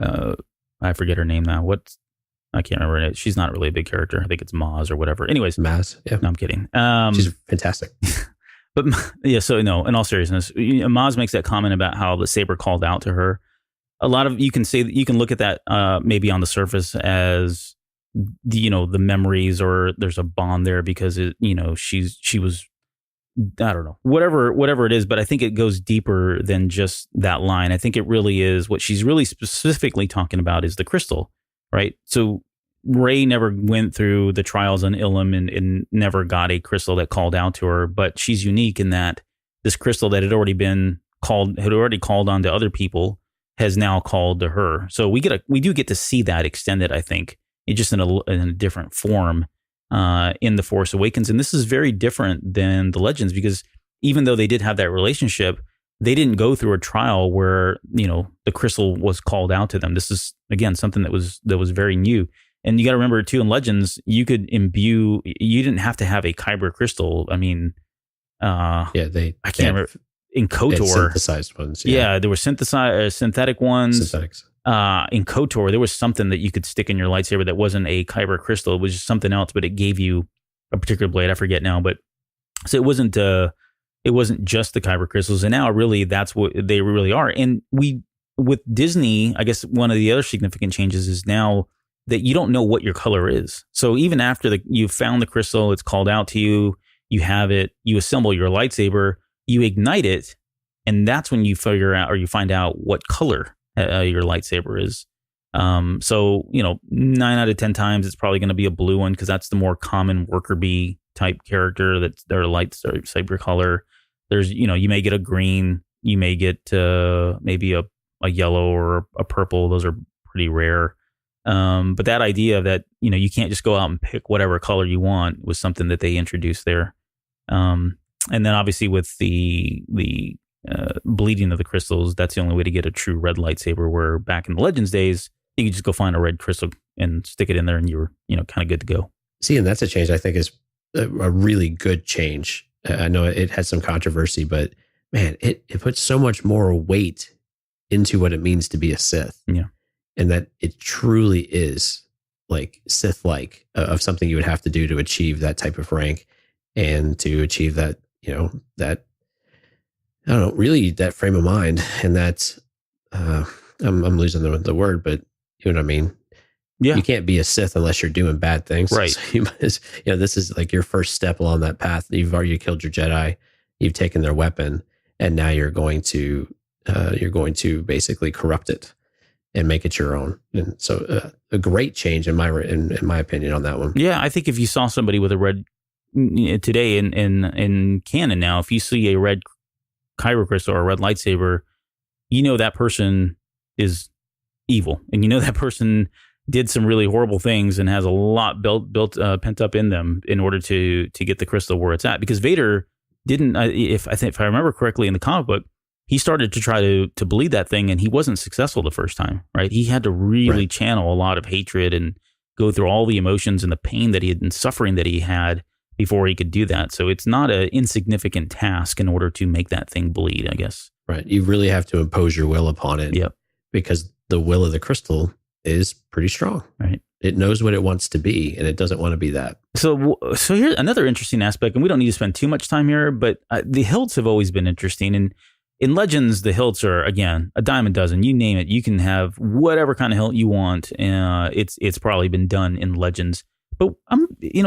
I forget her name now. I can't remember it. She's not really a big character. I think it's Maz or whatever. Anyways. Maz, yeah. No, I'm kidding. She's fantastic. But yeah, so no, in all seriousness, Maz makes that comment about how the saber called out to her. A lot of, you can look at that maybe on the surface as, the memories, or there's a bond there because she was, I don't know, whatever it is, but I think it goes deeper than just that line. I think it really is what she's really specifically talking about is the crystal, right? So Rey never went through the trials on Ilum and never got a crystal that called out to her, but she's unique in that this crystal that had already called on to other people has now called to her. So we do get to see that extended, I think, just in a different form. In The Force Awakens. And this is very different than the Legends, because even though they did have that relationship, they didn't go through a trial where, the crystal was called out to them. This is, again, something that was very new. And you got to remember too, in Legends, you could you didn't have to have a kyber crystal. I mean, I can't remember. In KOTOR, synthesized ones. Yeah, there were synthetic ones. Synthetics. In KOTOR, there was something that you could stick in your lightsaber that wasn't a kyber crystal. It was just something else, but it gave you a particular blade. I forget now, but so it wasn't just the kyber crystals. And now really that's what they really are. And with Disney, I guess one of the other significant changes is now that you don't know what your color is. So even after you found the crystal, it's called out to you, you have it, you assemble your lightsaber, you ignite it, and that's when you figure out or you find out what color your lightsaber is. So 9 out of 10 times it's probably going to be a blue one because that's the more common worker bee type character that's their lightsaber color. There's you may get a green, you may get maybe a yellow or a purple. Those are pretty rare. But that idea that you can't just go out and pick whatever color you want was something that they introduced there. And then obviously with the bleeding of the crystals, that's the only way to get a true red lightsaber, where back in the Legends days, you could just go find a red crystal and stick it in there and you were, kind of good to go. See, and that's a change I think is a really good change. I know it had some controversy, but man, it puts so much more weight into what it means to be a Sith. Yeah. And that it truly is like Sith-like of something you would have to do to achieve that type of rank and to achieve that, that, I don't know, really that frame of mind. And that's, I'm losing the word, but you know what I mean? Yeah. You can't be a Sith unless you're doing bad things. Right. So this is like your first step along that path. You've already killed your Jedi. You've taken their weapon, and now you're going to basically corrupt it and make it your own. And so a great change in my opinion on that one. Yeah. I think if you saw somebody with a red today in canon now, if you see a red kyber crystal or a red lightsaber, that person is evil, and that person did some really horrible things and has a lot built pent up in them in order to get the crystal where it's at. Because Vader didn't, if I remember correctly in the comic book, he started to try to bleed that thing and he wasn't successful the first time, right? He had to really channel a lot of hatred and go through all the emotions and the pain that he had and suffering that he had before he could do that. So it's not an insignificant task in order to make that thing bleed, I guess. Right. You really have to impose your will upon it. Yep. Because the will of the crystal is pretty strong. Right. It knows what it wants to be, and it doesn't want to be that. So here's another interesting aspect, and we don't need to spend too much time here, but the hilts have always been interesting. And in Legends, the hilts are, again, a dime a dozen. You name it, you can have whatever kind of hilt you want. It's probably been done in Legends. But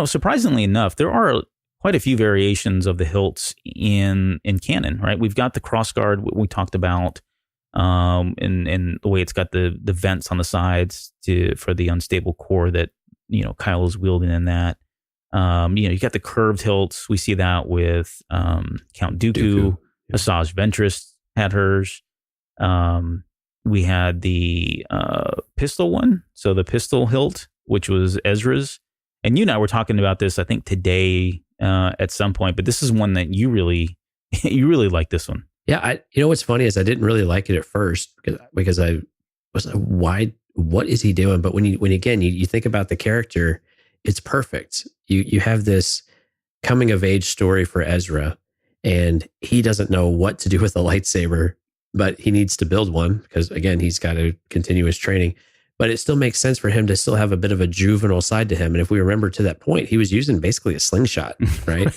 surprisingly enough, there are quite a few variations of the hilts in canon, right? We've got the crossguard, what we talked about, and the way it's got the vents on the sides for the unstable core that Kyle is wielding in that. You got the curved hilts. We see that with Count Dooku. Yeah. Asajj Ventress had hers. We had the pistol one, so the pistol hilt, which was Ezra's. And you and I were talking about this, I think today at some point. But this is one that you really like this one. Yeah, what's funny is I didn't really like it at first because I was like, why? What is he doing? But when you think about the character, it's perfect. You have this coming of age story for Ezra, and he doesn't know what to do with a lightsaber, but he needs to build one because again, he's got to continue his training. But it still makes sense for him to still have a bit of a juvenile side to him. And if we remember to that point, he was using basically a slingshot, right?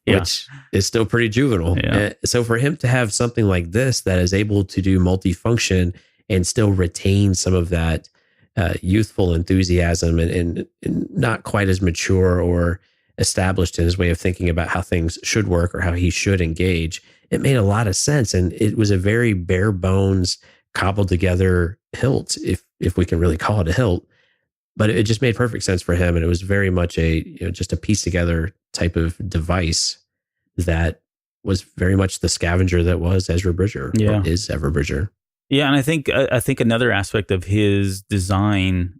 Yeah. Which is still pretty juvenile. Yeah. So for him to have something like this that is able to do multifunction and still retain some of that youthful enthusiasm and not quite as mature or established in his way of thinking about how things should work or how he should engage, it made a lot of sense. And it was a very bare bones, cobbled together hilt, if we can really call it a hilt. But it just made perfect sense for him. And it was very much just a piece together type of device that was very much the scavenger that was Ezra Bridger. Yeah. Or is Ezra Bridger. Yeah. And I think another aspect of his design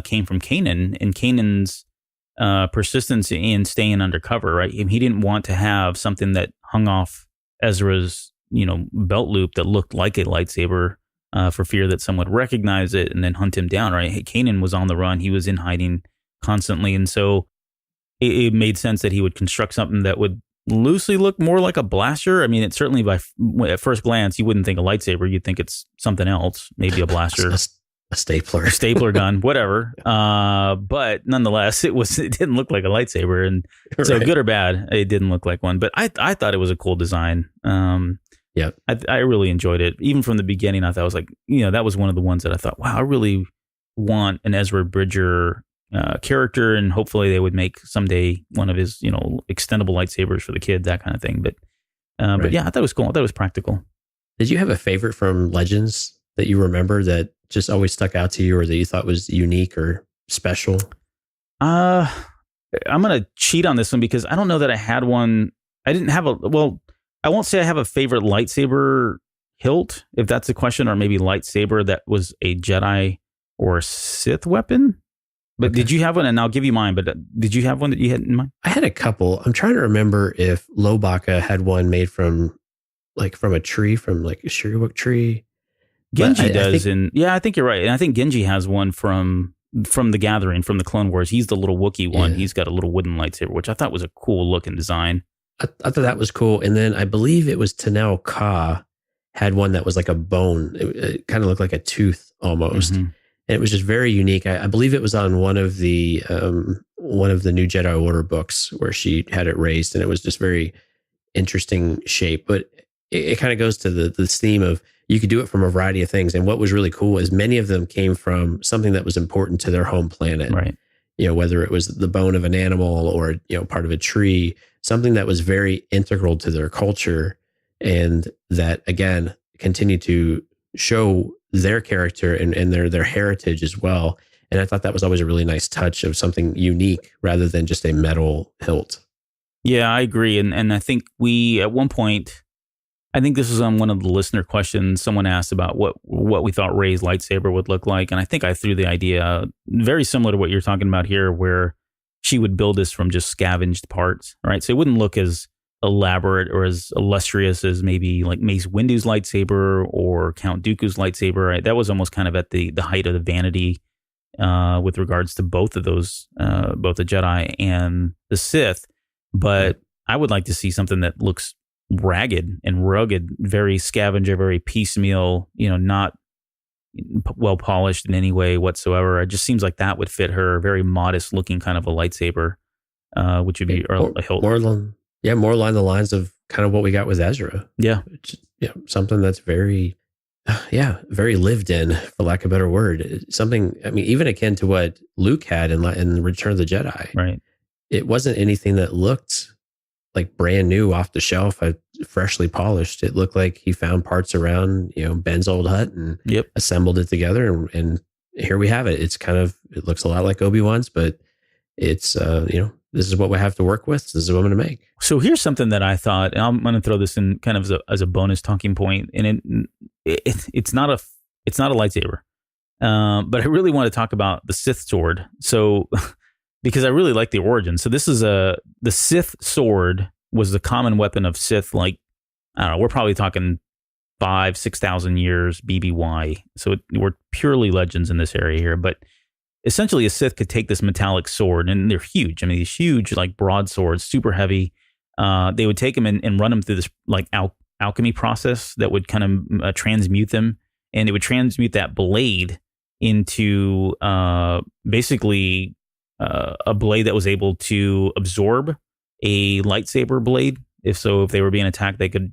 came from Kanan and Kanan's persistence in staying undercover, right? He didn't want to have something that hung off Ezra's belt loop that looked like a lightsaber for fear that someone would recognize it and then hunt him down, right? Kanan was on the run. He was in hiding constantly. And so it made sense that he would construct something that would loosely look more like a blaster. I mean, it certainly at first glance, you wouldn't think a lightsaber. You'd think it's something else, maybe a blaster. A stapler. A stapler gun, whatever. But nonetheless, it didn't look like a lightsaber. And so good or bad, it didn't look like one. But I thought it was a cool design. Yeah, I really enjoyed it. Even from the beginning, I thought I was like, that was one of the ones that I thought, wow, I really want an Ezra Bridger character, and hopefully they would make someday one of his, extendable lightsabers for the kids, that kind of thing. But yeah, I thought it was cool. I thought it was practical. Did you have a favorite from Legends that you remember that just always stuck out to you, or that you thought was unique or special? I'm gonna cheat on this one because I don't know that I had one. I didn't have I won't say I have a favorite lightsaber hilt, if that's the question, or maybe lightsaber that was a Jedi or a Sith weapon. But Did you have one? And I'll give you mine, but did you have one that you had in mind? I had a couple. I'm trying to remember if Lobaka had one made from a tree, from like a Shiriwok tree. Genji does. I think you're right. And I think Genji has one from The Gathering, from the Clone Wars. He's the little Wookiee one. Yeah. He's got a little wooden lightsaber, which I thought was a cool looking design. I thought that was cool. And then I believe it was Tanao Ka had one that was like a bone. It kind of looked like a tooth almost. Mm-hmm. And it was just very unique. I believe it was on one of the New Jedi Order books where she had it raised, and it was just very interesting shape. But it kind of goes to this theme of you could do it from a variety of things. And what was really cool is many of them came from something that was important to their home planet. Right. Whether it was the bone of an animal or, part of a tree, something that was very integral to their culture, and that, again, continue to show their character and their heritage as well. And I thought that was always a really nice touch of something unique rather than just a metal hilt. Yeah, I agree. And I think at one point, I think this was on one of the listener questions, someone asked about what we thought Rey's lightsaber would look like. And I think I threw the idea very similar to what you're talking about here, where she would build this from just scavenged parts, right? So it wouldn't look as elaborate or as illustrious as maybe like Mace Windu's lightsaber or Count Dooku's lightsaber. Right? That was almost kind of at the height of the vanity with regards to both of those, both the Jedi and the Sith. But I would like to see something that looks ragged and rugged, very scavenger, very piecemeal, not well polished in any way whatsoever. It just seems like that would fit her. Very modest looking kind of a lightsaber, which would be a hilt. More along the lines of kind of what we got with Ezra. Yeah. Something that's very lived in, for lack of a better word. Something, I mean, even akin to what Luke had in Return of the Jedi. Right. It wasn't anything that looked like brand new off the shelf, freshly polished. It looked like he found parts around, Ben's old hut and assembled it together. And here we have it. It looks a lot like Obi-Wan's, but it's, this is what we have to work with. This is what I'm going to make. So here's something that I thought, and I'm going to throw this in kind of as a bonus talking point, and it's not a lightsaber, but I really want to talk about the Sith sword. So because I really like the origin. So this is the Sith sword was the common weapon of Sith. Like, I don't know, we're probably talking 5,000-6,000 years BBY. So we're purely legends in this area here, but essentially a Sith could take this metallic sword, and they're huge. I mean, these huge, like broad swords, super heavy. They would take them and run them through this like alchemy process that would kind of transmute them. And it would transmute that blade into basically a blade that was able to absorb a lightsaber blade. If they were being attacked, they could,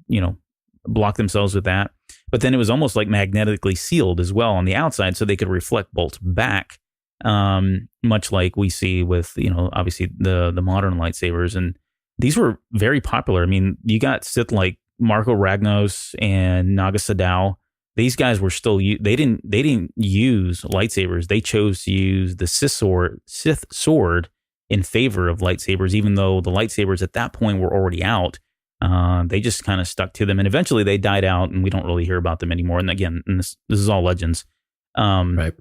block themselves with that. But then it was almost like magnetically sealed as well on the outside, so they could reflect bolts back. Much like we see with, obviously the modern lightsabers. And these were very popular. I mean, you got Sith like Marco Ragnos and Naga Sadow. These guys were still, they didn't use lightsabers. They chose to use the Sith sword in favor of lightsabers, even though the lightsabers at that point were already out. They just kind of stuck to them, and eventually they died out, and we don't really hear about them anymore. And again, this is all legends. Right.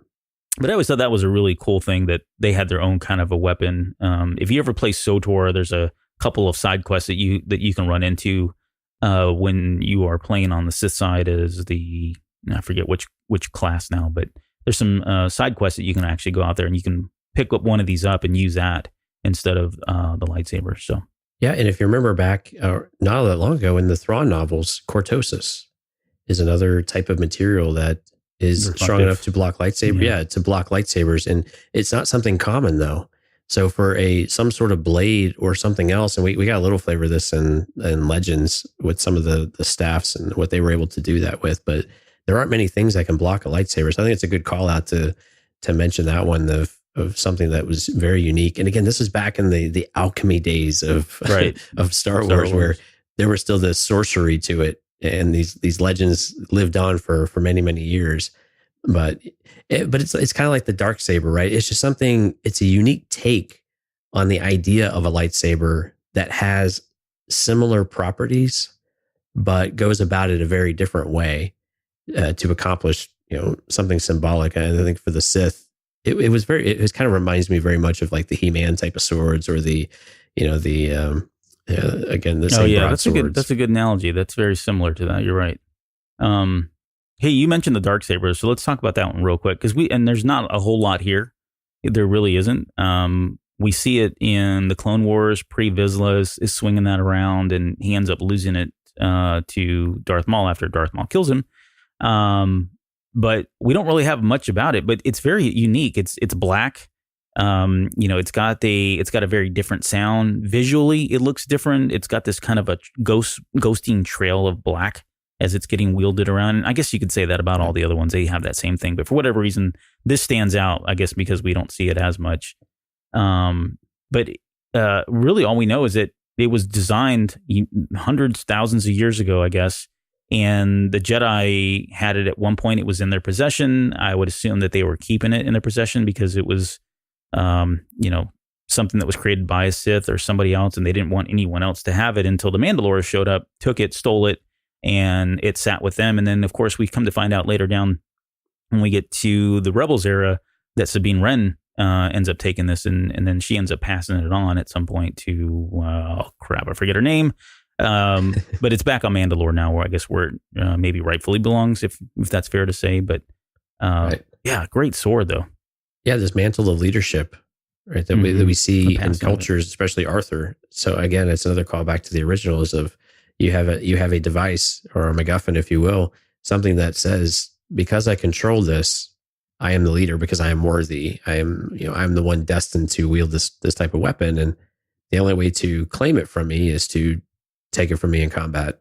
But I always thought that was a really cool thing that they had their own kind of a weapon. If you ever play SWTOR, there's a couple of side quests that you can run into when you are playing on the Sith side as I forget which class now, but there's some side quests that you can actually go out there and you can pick up one of these up and use that instead of the lightsaber. So yeah, and if you remember back not that long ago in the Thrawn novels, cortosis is another type of material that is strong enough to block lightsaber. Yeah, to block lightsabers, and it's not something common though. So for some sort of blade or something else, and we got a little flavor of this in Legends with some of the staffs and what they were able to do that with, but there aren't many things that can block a lightsaber. So I think it's a good call out to mention that one of something that was very unique. And again, this is back in the alchemy days of of Star Wars, where there was still this sorcery to it, and these legends lived on for many, many years. But it's kind of like the dark saber, right? It's just something. It's a unique take on the idea of a lightsaber that has similar properties, but goes about it a very different way to accomplish something symbolic. And I think for the Sith, it kind of reminds me very much of like the He-Man type of swords, or again, the same broadswords. That's a good analogy. That's very similar to that. You're right. Hey, you mentioned the darksaber, so let's talk about that one real quick, because there's not a whole lot here. There really isn't. We see it in the Clone Wars. Pre-Vizsla is swinging that around, and he ends up losing it to Darth Maul after Darth Maul kills him. But we don't really have much about it, but it's very unique. It's black. It's got a very different sound. Visually, it looks different. It's got this kind of a ghosting trail of black as it's getting wielded around. And I guess you could say that about all the other ones. They have that same thing, but for whatever reason, this stands out, I guess, because we don't see it as much. But really all we know is that it was designed hundreds, thousands of years ago, I guess. And the Jedi had it at one point. It was in their possession. I would assume that they were keeping it in their possession because it was, something that was created by a Sith or somebody else, and they didn't want anyone else to have it until the Mandalorians showed up, took it, stole it, and it sat with them. And then, of course, we come to find out later down when we get to the Rebels era that Sabine Wren ends up taking this, and then she ends up passing it on at some point to, I forget her name. But it's back on Mandalore now, where I guess where it maybe rightfully belongs, if that's fair to say. But right. Yeah, great sword though. Yeah, this mantle of leadership, right? That we see in cultures, especially Arthur. So again, it's another callback to the originals of you have a device or a MacGuffin, if you will, something that says, because I control this, I am the leader because I am worthy. I'm the one destined to wield this type of weapon, and the only way to claim it from me is to take it from me in combat.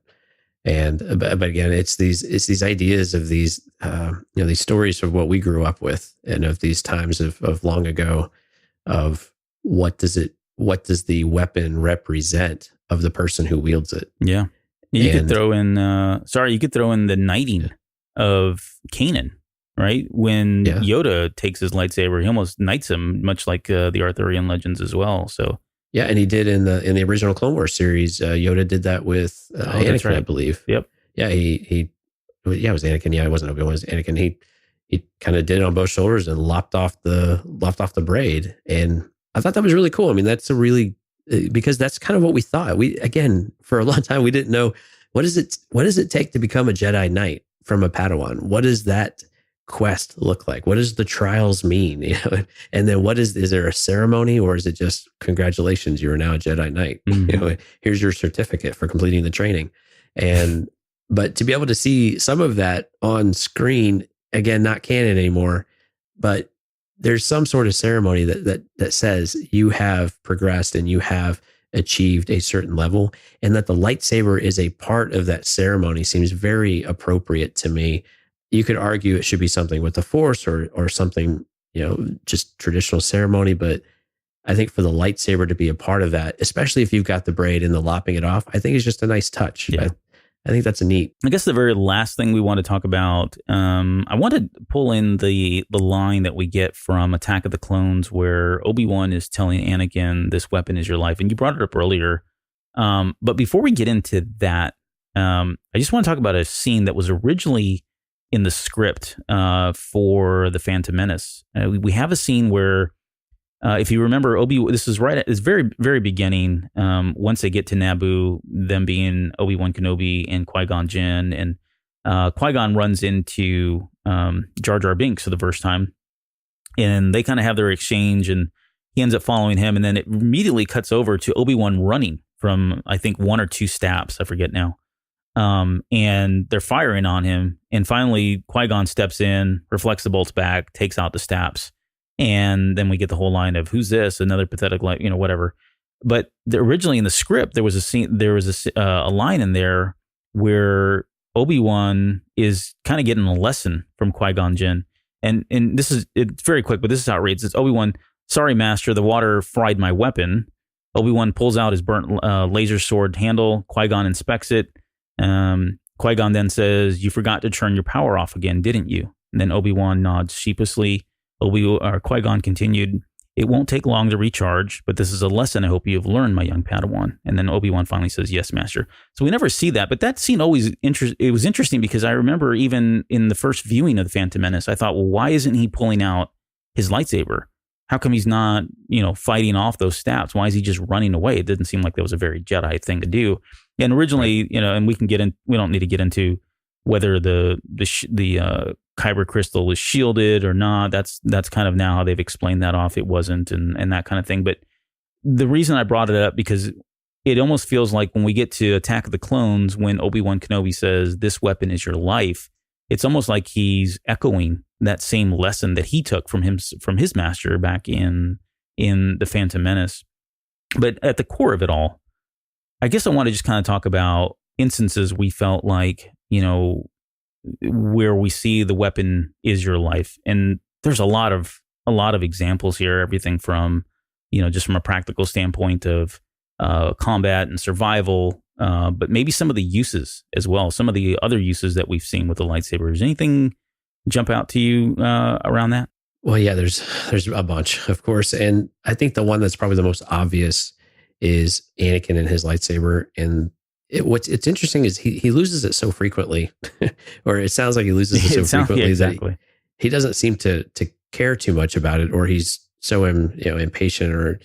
And but again, it's these ideas of these these stories of what we grew up with, and of these times of long ago, of what does the weapon represent of the person who wields it. Yeah. You could throw in the knighting of Kanan, right? When Yoda takes his lightsaber, he almost knights him, much like the Arthurian legends as well. So yeah, and he did in the original Clone Wars series. Yoda did that with Anakin, right. I believe. Yep. Yeah, it was Anakin. Yeah, it wasn't Obi-Wan. It was Anakin. He kind of did it on both shoulders and lopped off the braid, and I thought that was really cool. I mean, that's because that's kind of what we thought. We, again, for a long time, we didn't know what does it take to become a Jedi Knight from a Padawan? What does that quest look like? What does the trials mean? And then is there a ceremony, or is it just congratulations, you are now a Jedi Knight? Mm-hmm. Here's your certificate for completing the training. But to be able to see some of that on screen, again, not canon anymore, but there's some sort of ceremony that says you have progressed and you have achieved a certain level, and that the lightsaber is a part of that ceremony seems very appropriate to me. You could argue it should be something with the Force or something, just traditional ceremony, but I think for the lightsaber to be a part of that, especially if you've got the braid and the lopping it off, I think is just a nice touch. Yeah. I think that's neat. I guess the very last thing we want to talk about, I want to pull in the line that we get from Attack of the Clones, where Obi-Wan is telling Anakin, this weapon is your life. And you brought it up earlier. But before we get into that, I just want to talk about a scene that was originally in the script for The Phantom Menace. We have a scene where if you remember, this is right at its very, very beginning. Once they get to Naboo, them being Obi-Wan Kenobi and Qui-Gon Jinn, and Qui-Gon runs into Jar Jar Binks for the first time, and they kind of have their exchange, and he ends up following him, and then it immediately cuts over to Obi-Wan running from, I think, 1 or 2 steps, I forget now, and they're firing on him, and finally Qui-Gon steps in, reflects the bolts back, takes out the steps. And then we get the whole line of "Who's this?" Another pathetic, whatever. But originally in the script, there was a scene, a line in there where Obi-Wan is kind of getting a lesson from Qui-Gon Jinn, and it's very quick, but this is how it reads. It's Obi-Wan, "Sorry, Master, the water fried my weapon." Obi-Wan pulls out his burnt laser sword handle. Qui-Gon inspects it. Qui-Gon then says, "You forgot to turn your power off again, didn't you?" And then Obi-Wan nods sheepishly. Qui-Gon continued, "It won't take long to recharge, but this is a lesson I hope you have learned, my young Padawan." And then Obi-Wan finally says, "Yes, Master." So we never see that, but that scene always it was interesting because I remember even in the first viewing of The Phantom Menace, I thought, well, why isn't he pulling out his lightsaber? How come he's not, fighting off those stabs? Why is he just running away? It didn't seem like that was a very Jedi thing to do. And originally, and we don't need to get into whether the Kyber crystal was shielded or not. That's kind of now how they've explained that off. It wasn't, and that kind of thing. But the reason I brought it up, because it almost feels like when we get to Attack of the Clones, when Obi-Wan Kenobi says, "This weapon is your life," it's almost like he's echoing that same lesson that he took from his master back in The Phantom Menace. But at the core of it all, I guess I want to just kind of talk about instances we felt like, where we see the weapon is your life. And there's a lot of examples here, everything from, just from a practical standpoint of combat and survival, but maybe some of the uses as well, some of the other uses that we've seen with the lightsaber. Does anything jump out to you around that? Well, yeah, there's a bunch, of course. And I think the one that's probably the most obvious is Anakin and his lightsaber. And what's interesting is he loses it so frequently, or it sounds like he loses it so frequently that he doesn't seem to care too much about it, or he's so impatient or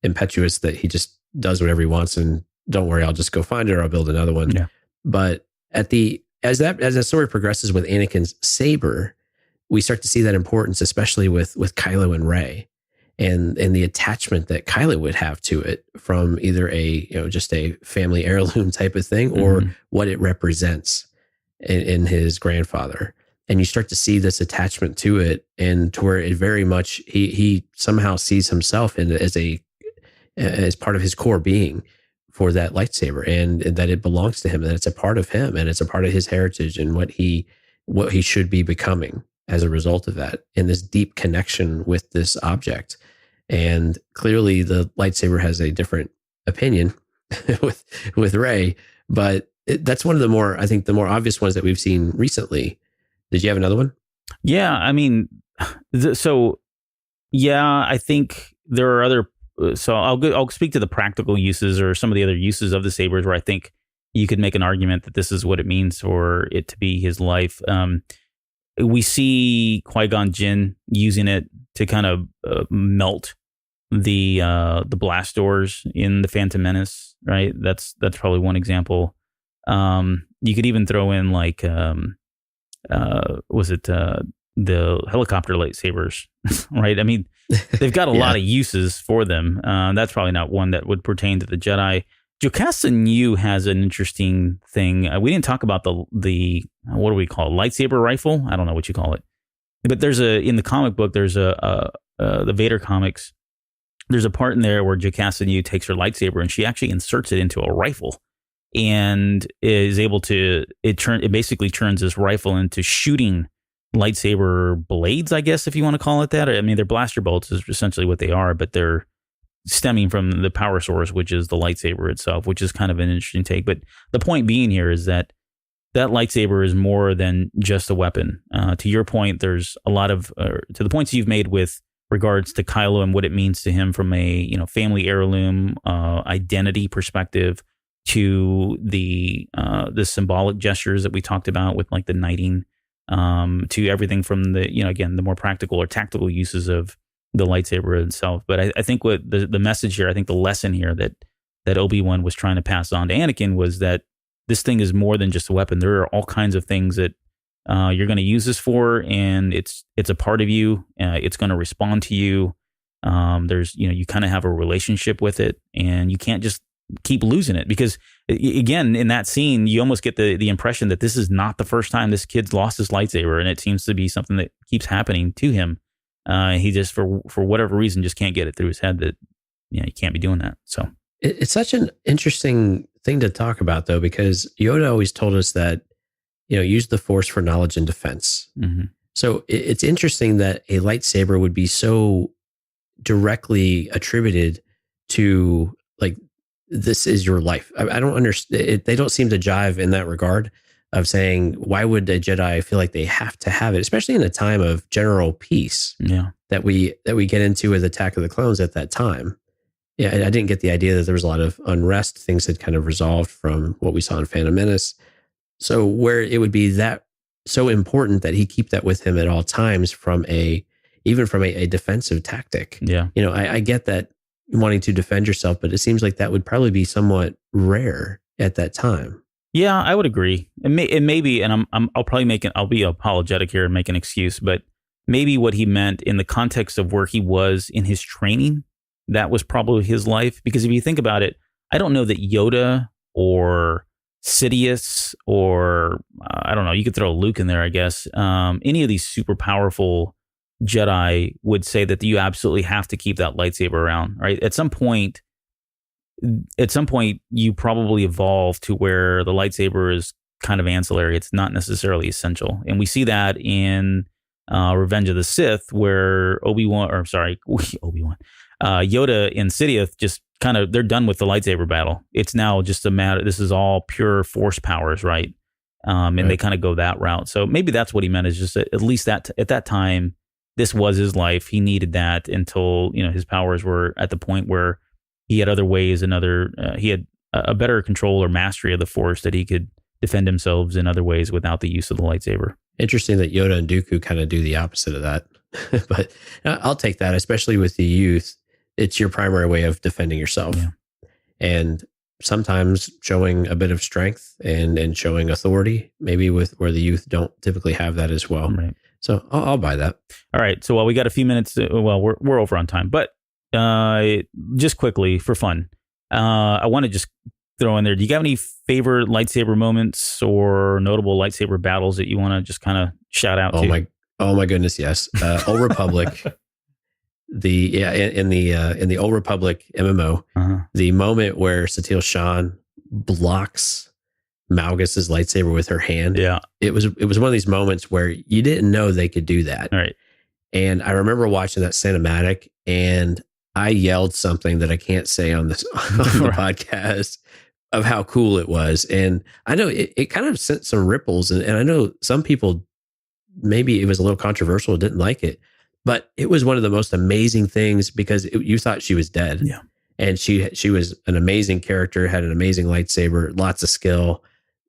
impetuous that he just does whatever he wants and don't worry, I'll just go find it or I'll build another one. Yeah. But as the story progresses with Anakin's saber, we start to see that importance, especially with Kylo and Rey. And the attachment that Kylo would have to it from either just a family heirloom type of thing, or what it represents in his grandfather. And you start to see this attachment to it, and to where it very much, he somehow sees himself as part of his core being for that lightsaber, and that it belongs to him, and it's a part of him, and it's a part of his heritage and what he should be becoming as a result of that, and this deep connection with this object. And clearly the lightsaber has a different opinion with Rey, but that's one of the more obvious ones that we've seen recently. Did you have another one? Yeah, I mean, I think there are other. So I'll speak to the practical uses or some of the other uses of the sabers where I think you could make an argument that this is what it means for it to be his life. We see Qui-Gon Jinn using it to kind of melt the blast doors in The Phantom Menace, right? That's probably one example. You could even throw in like, the helicopter lightsabers, right? I mean, they've got a lot of uses for them. That's probably not one that would pertain to the Jedi. Jocasta New has an interesting thing. We didn't talk about the what do we call it? Lightsaber rifle? I don't know what you call it. But in the comic book, there's the Vader comics, there's a part in there where Jocasta New takes her lightsaber and she actually inserts it into a rifle and is able to, it basically turns this rifle into shooting lightsaber blades, I guess, if you want to call it that. I mean, they're blaster bolts is essentially what they are, but they're stemming from the power source, which is the lightsaber itself, which is kind of an interesting take. But the point being here is that lightsaber is more than just a weapon. To your point, there's a lot of, to the points you've made with regards to Kylo and what it means to him from a family heirloom identity perspective, to the symbolic gestures that we talked about with like the knighting to everything from the, again, the more practical or tactical uses of the lightsaber itself. But I think what the message here, I think the lesson here that Obi-Wan was trying to pass on to Anakin was that this thing is more than just a weapon. There are all kinds of things that you're going to use this for, and it's a part of you. It's going to respond to you. There's, you kind of have a relationship with it, and you can't just keep losing it, because again, in that scene, you almost get the impression that this is not the first time this kid's lost his lightsaber, and it seems to be something that keeps happening to him. He just, for whatever reason, just can't get it through his head that, you can't be doing that. So it's such an interesting thing to talk about, though, because Yoda always told us that, use the Force for knowledge and defense. Mm-hmm. So it's interesting that a lightsaber would be so directly attributed to, like, this is your life. I don't understand. They don't seem to jive in that regard of saying, why would a Jedi feel like they have to have it, especially in a time of general peace that we get into with Attack of the Clones at that time. Yeah, I didn't get the idea that there was a lot of unrest. Things had kind of resolved from what we saw in Phantom Menace. So where it would be that so important that he keep that with him at all times even from a defensive tactic. Yeah. I get that wanting to defend yourself, but it seems like that would probably be somewhat rare at that time. Yeah, I would agree. It may be, and I'll be apologetic here and make an excuse, but maybe what he meant in the context of where he was in his training, that was probably his life. Because if you think about it, I don't know that Yoda or Sidious or I don't know, you could throw Luke in there, I guess. Any of these super powerful Jedi would say that you absolutely have to keep that lightsaber around, right? At some point, you probably evolve to where the lightsaber is kind of ancillary. It's not necessarily essential. And we see that in Revenge of the Sith, where Yoda and Sidious just kind of, they're done with the lightsaber battle. It's now just a matter, this is all pure force powers, right? And They kind of go that route. So maybe that's what he meant, is just at least that at that time, this was his life. He needed that until, his powers were at the point where he had other ways he had a better control or mastery of the Force, that he could defend himself in other ways without the use of the lightsaber. Interesting that Yoda and Dooku kind of do the opposite of that. But I'll take that, especially with the youth. It's your primary way of defending yourself. Yeah. And sometimes showing a bit of strength and showing authority, maybe with where the youth don't typically have that as well. Right. So I'll buy that. All right. So while we got a few minutes, we're over on time, but just quickly for fun, I want to just throw in there, do you have any favorite lightsaber moments or notable lightsaber battles that you want to just kind of shout out to? Oh my goodness, yes. Old Republic. In the Old Republic MMO, the moment where Satele Shan blocks Malgus's lightsaber with her hand. Yeah. It was one of these moments where you didn't know they could do that. Right. And I remember watching that cinematic, and I yelled something that I can't say on the podcast of how cool it was. And I know it kind of sent some ripples, and I know some people, maybe it was a little controversial, didn't like it, but it was one of the most amazing things, because you thought she was dead. Yeah. And she was an amazing character, had an amazing lightsaber, lots of skill.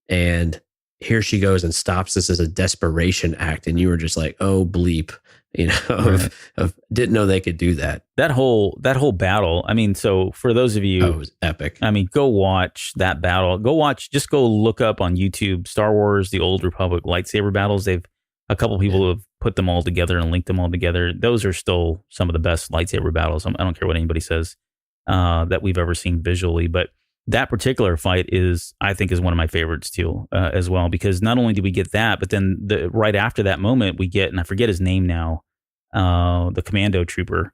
And here she goes and stops this as a desperation act. And you were just like, oh, bleep, didn't know they could do that. That whole battle. I mean, so for those of you, it was epic. I mean, go watch that battle. Just go look up on YouTube, Star Wars, the Old Republic lightsaber battles. A couple people have put them all together and linked them all together. Those are still some of the best lightsaber battles. I don't care what anybody says that we've ever seen visually, but that particular fight I think is one of my favorites too, as well, because not only do we get that, but then right after that moment we get, and I forget his name now, the commando trooper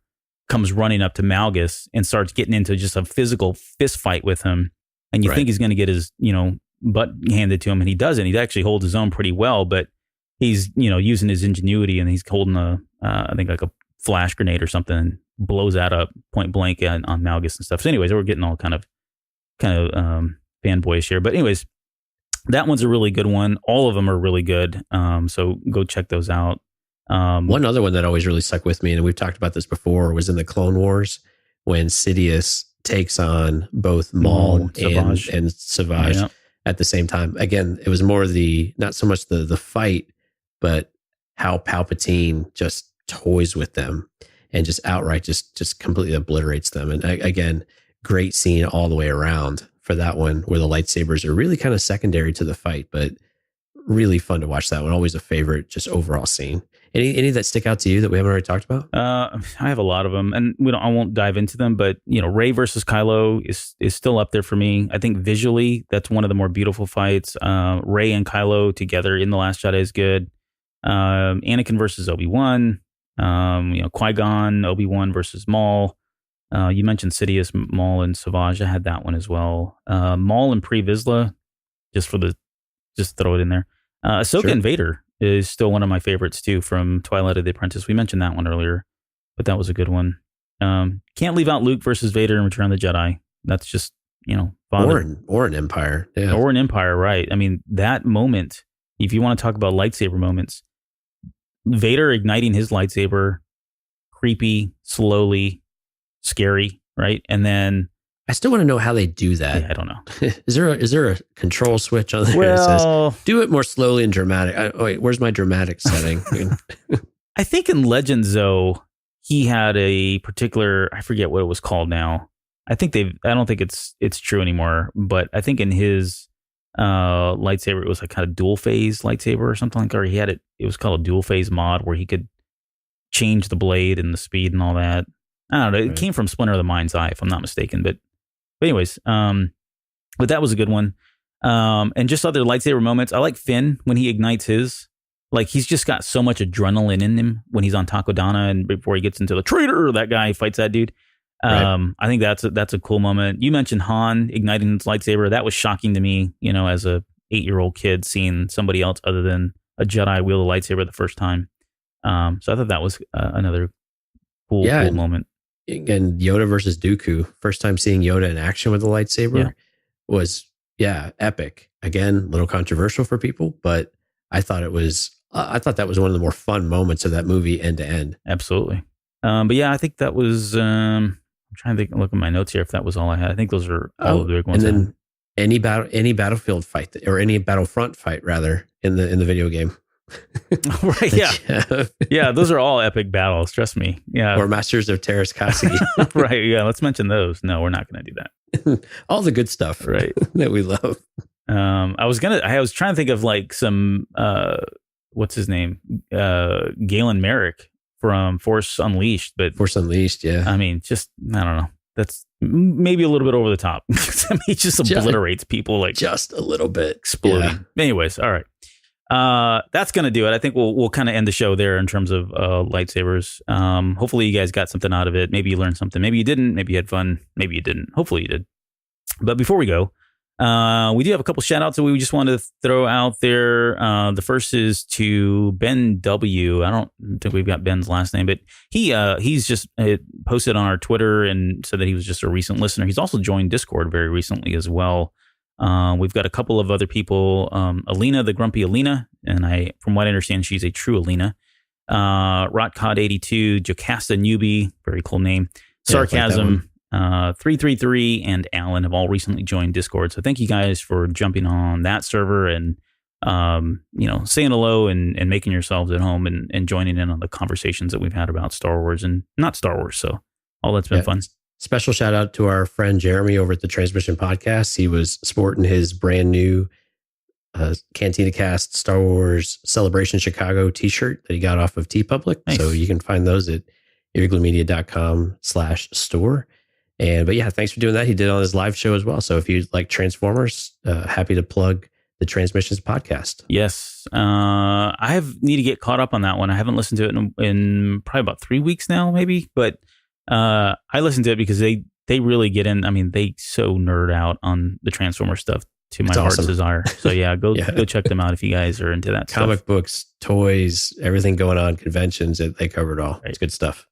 comes running up to Malgus and starts getting into just a physical fist fight with him. And you think he's going to get his, butt handed to him, and he doesn't. He actually holds his own pretty well, but he's, using his ingenuity, and he's holding I think like a flash grenade or something, and blows that up point blank on Malgus and stuff. So anyways, we're getting all kind of fanboyish here. But anyways, that one's a really good one. All of them are really good. So go check those out. One other one that always really stuck with me, and we've talked about this before, was in the Clone Wars when Sidious takes on both Maul and Savage at the same time. Again, it was more not so much the fight, but how Palpatine just toys with them and just outright just completely obliterates them. And again, great scene all the way around for that one, where the lightsabers are really kind of secondary to the fight, but really fun to watch that one. Always a favorite, just overall scene. Any that stick out to you that we haven't already talked about? I have a lot of them, and I won't dive into them. But Rey versus Kylo is still up there for me. I think visually, that's one of the more beautiful fights. Rey and Kylo together in The Last Jedi is good. Anakin versus Obi-Wan. Qui-Gon, Obi-Wan versus Maul. You mentioned Sidious, Maul, and Savage. I had that one as well. Maul and Pre Vizsla, just throw it in there. Ahsoka and Vader is still one of my favorites too, from Twilight of the Apprentice. We mentioned that one earlier, but that was a good one. Can't leave out Luke versus Vader in Return of the Jedi. That's just, or an Empire. Yeah. Or an Empire, right. I mean, that moment, if you want to talk about lightsaber moments, Vader igniting his lightsaber, creepy, slowly, scary, right? And then I still want to know how they do that. Yeah, I don't know. Is there a control switch on there that says do it more slowly and dramatic? Wait, where's my dramatic setting? I think in Legends, though, he had a particular, I forget what it was called now. I don't think it's true anymore, but I think in his lightsaber, it was like kind of dual phase lightsaber or something like that. Or it was called a dual phase mod where he could change the blade and the speed and all that. I don't know. It came from Splinter of the Mind's Eye, if I'm not mistaken. But anyways, but that was a good one. And just other lightsaber moments. I like Finn when he ignites his. Like, he's just got so much adrenaline in him when he's on Takodana and before he gets into the traitor, that guy fights that dude. I think that's a cool moment. You mentioned Han igniting his lightsaber. That was shocking to me, as a 8-year-old kid seeing somebody else other than a Jedi wield a lightsaber the first time. So I thought that was another cool moment. And Yoda versus Dooku, first time seeing Yoda in action with a lightsaber was epic. Again, a little controversial for people, but I thought that was one of the more fun moments of that movie end to end. Absolutely. But yeah, I think that was. I'm trying to look at my notes here if that was all I had. I think those are all the big ones. And then any battlefield fight or any battlefront fight rather in the video game. Right, yeah, those are all epic battles, trust me. Yeah, or Masters of Terras Kasi. Right, yeah, let's mention those. No, we're not going to do that. All the good stuff, right, that we love. I was trying to think of like some what's his name, Galen Merrick from Force Unleashed, yeah. I mean, just I don't know. That's maybe a little bit over the top. I mean, he just obliterates people like just a little bit, exploding. Yeah. Anyways, all right. That's going to do it. I think we'll kind of end the show there in terms of lightsabers. Hopefully you guys got something out of it. Maybe you learned something. Maybe you didn't. Maybe you had fun. Maybe you didn't. Hopefully you did. But before we go, we do have a couple shout outs that we just wanted to throw out there. The first is to Ben W. I don't think we've got Ben's last name, but he's just posted on our Twitter and said that he was just a recent listener. He's also joined Discord very recently as well. We've got a couple of other people, Alina, the grumpy Alina, and from what I understand, she's a true Alina. Rotcod82, Jocasta Newbie, very cool name. Sarcasm, 333, and Alan have all recently joined Discord. So thank you guys for jumping on that server and, saying hello and making yourselves at home and joining in on the conversations that we've had about Star Wars and not Star Wars. So all that's been fun. Special shout out to our friend Jeremy over at the Transmission Podcast. He was sporting his brand new Cantina Cast Star Wars Celebration Chicago t-shirt that he got off of TeePublic. Nice. So you can find those at irreglarmedia.com/store. But yeah, thanks for doing that. He did it on his live show as well. So if you like Transformers, happy to plug the Transmissions Podcast. Yes. I need to get caught up on that one. I haven't listened to it in probably about 3 weeks now, maybe, but I listened to it because they really get in. I mean, they so nerd out on the Transformer stuff to my heart's desire. So yeah, go check them out if you guys are into that Comic stuff. Books, toys, everything going on, conventions, they cover it all. Right. It's good stuff.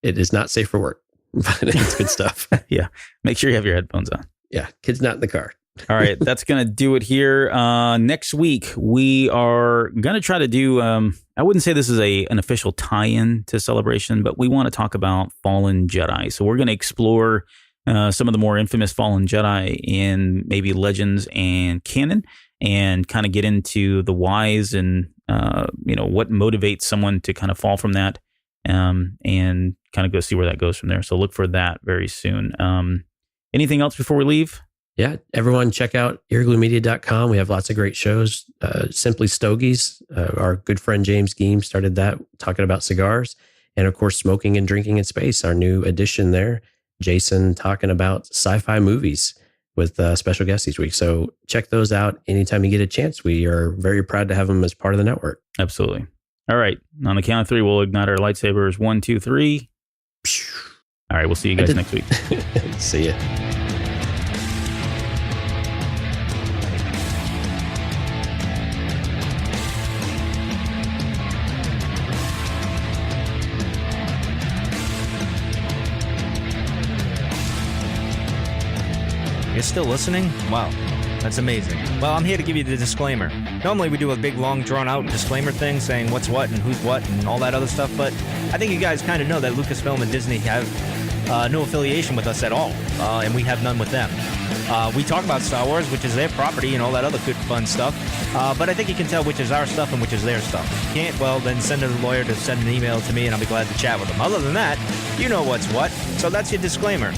It is not safe for work, but it's good stuff. Yeah. Make sure you have your headphones on. Yeah. Kids not in the car. All right. That's going to do it here. Next week, we are going to try to do, I wouldn't say this is an official tie-in to Celebration, but we want to talk about Fallen Jedi. So we're going to explore some of the more infamous Fallen Jedi in maybe Legends and canon and kind of get into the whys and what motivates someone to kind of fall from that, and kind of go see where that goes from there. So look for that very soon. Anything else before we leave? Yeah, everyone check out eargluemedia.com. We have lots of great shows. Simply Stogies, our good friend James Geem started that, talking about cigars. And of course, Smoking and Drinking in Space, our new addition there. Jason talking about sci-fi movies with special guests each week. So check those out anytime you get a chance. We are very proud to have them as part of the network. Absolutely. All right. On the count of 3, we'll ignite our lightsabers. 1, 2, 3. All right. We'll see you guys next week. See ya. You're still listening? Wow, that's amazing. Well, I'm here to give you the disclaimer. Normally we do a big, long, drawn-out disclaimer thing saying what's what and who's what and all that other stuff, but I think you guys kind of know that Lucasfilm and Disney have no affiliation with us at all, and we have none with them. We talk about Star Wars, which is their property and all that other good, fun stuff, but I think you can tell which is our stuff and which is their stuff. If you can't, well, then send a lawyer to send an email to me, and I'll be glad to chat with them. Other than that, you know what's what, so that's your disclaimer.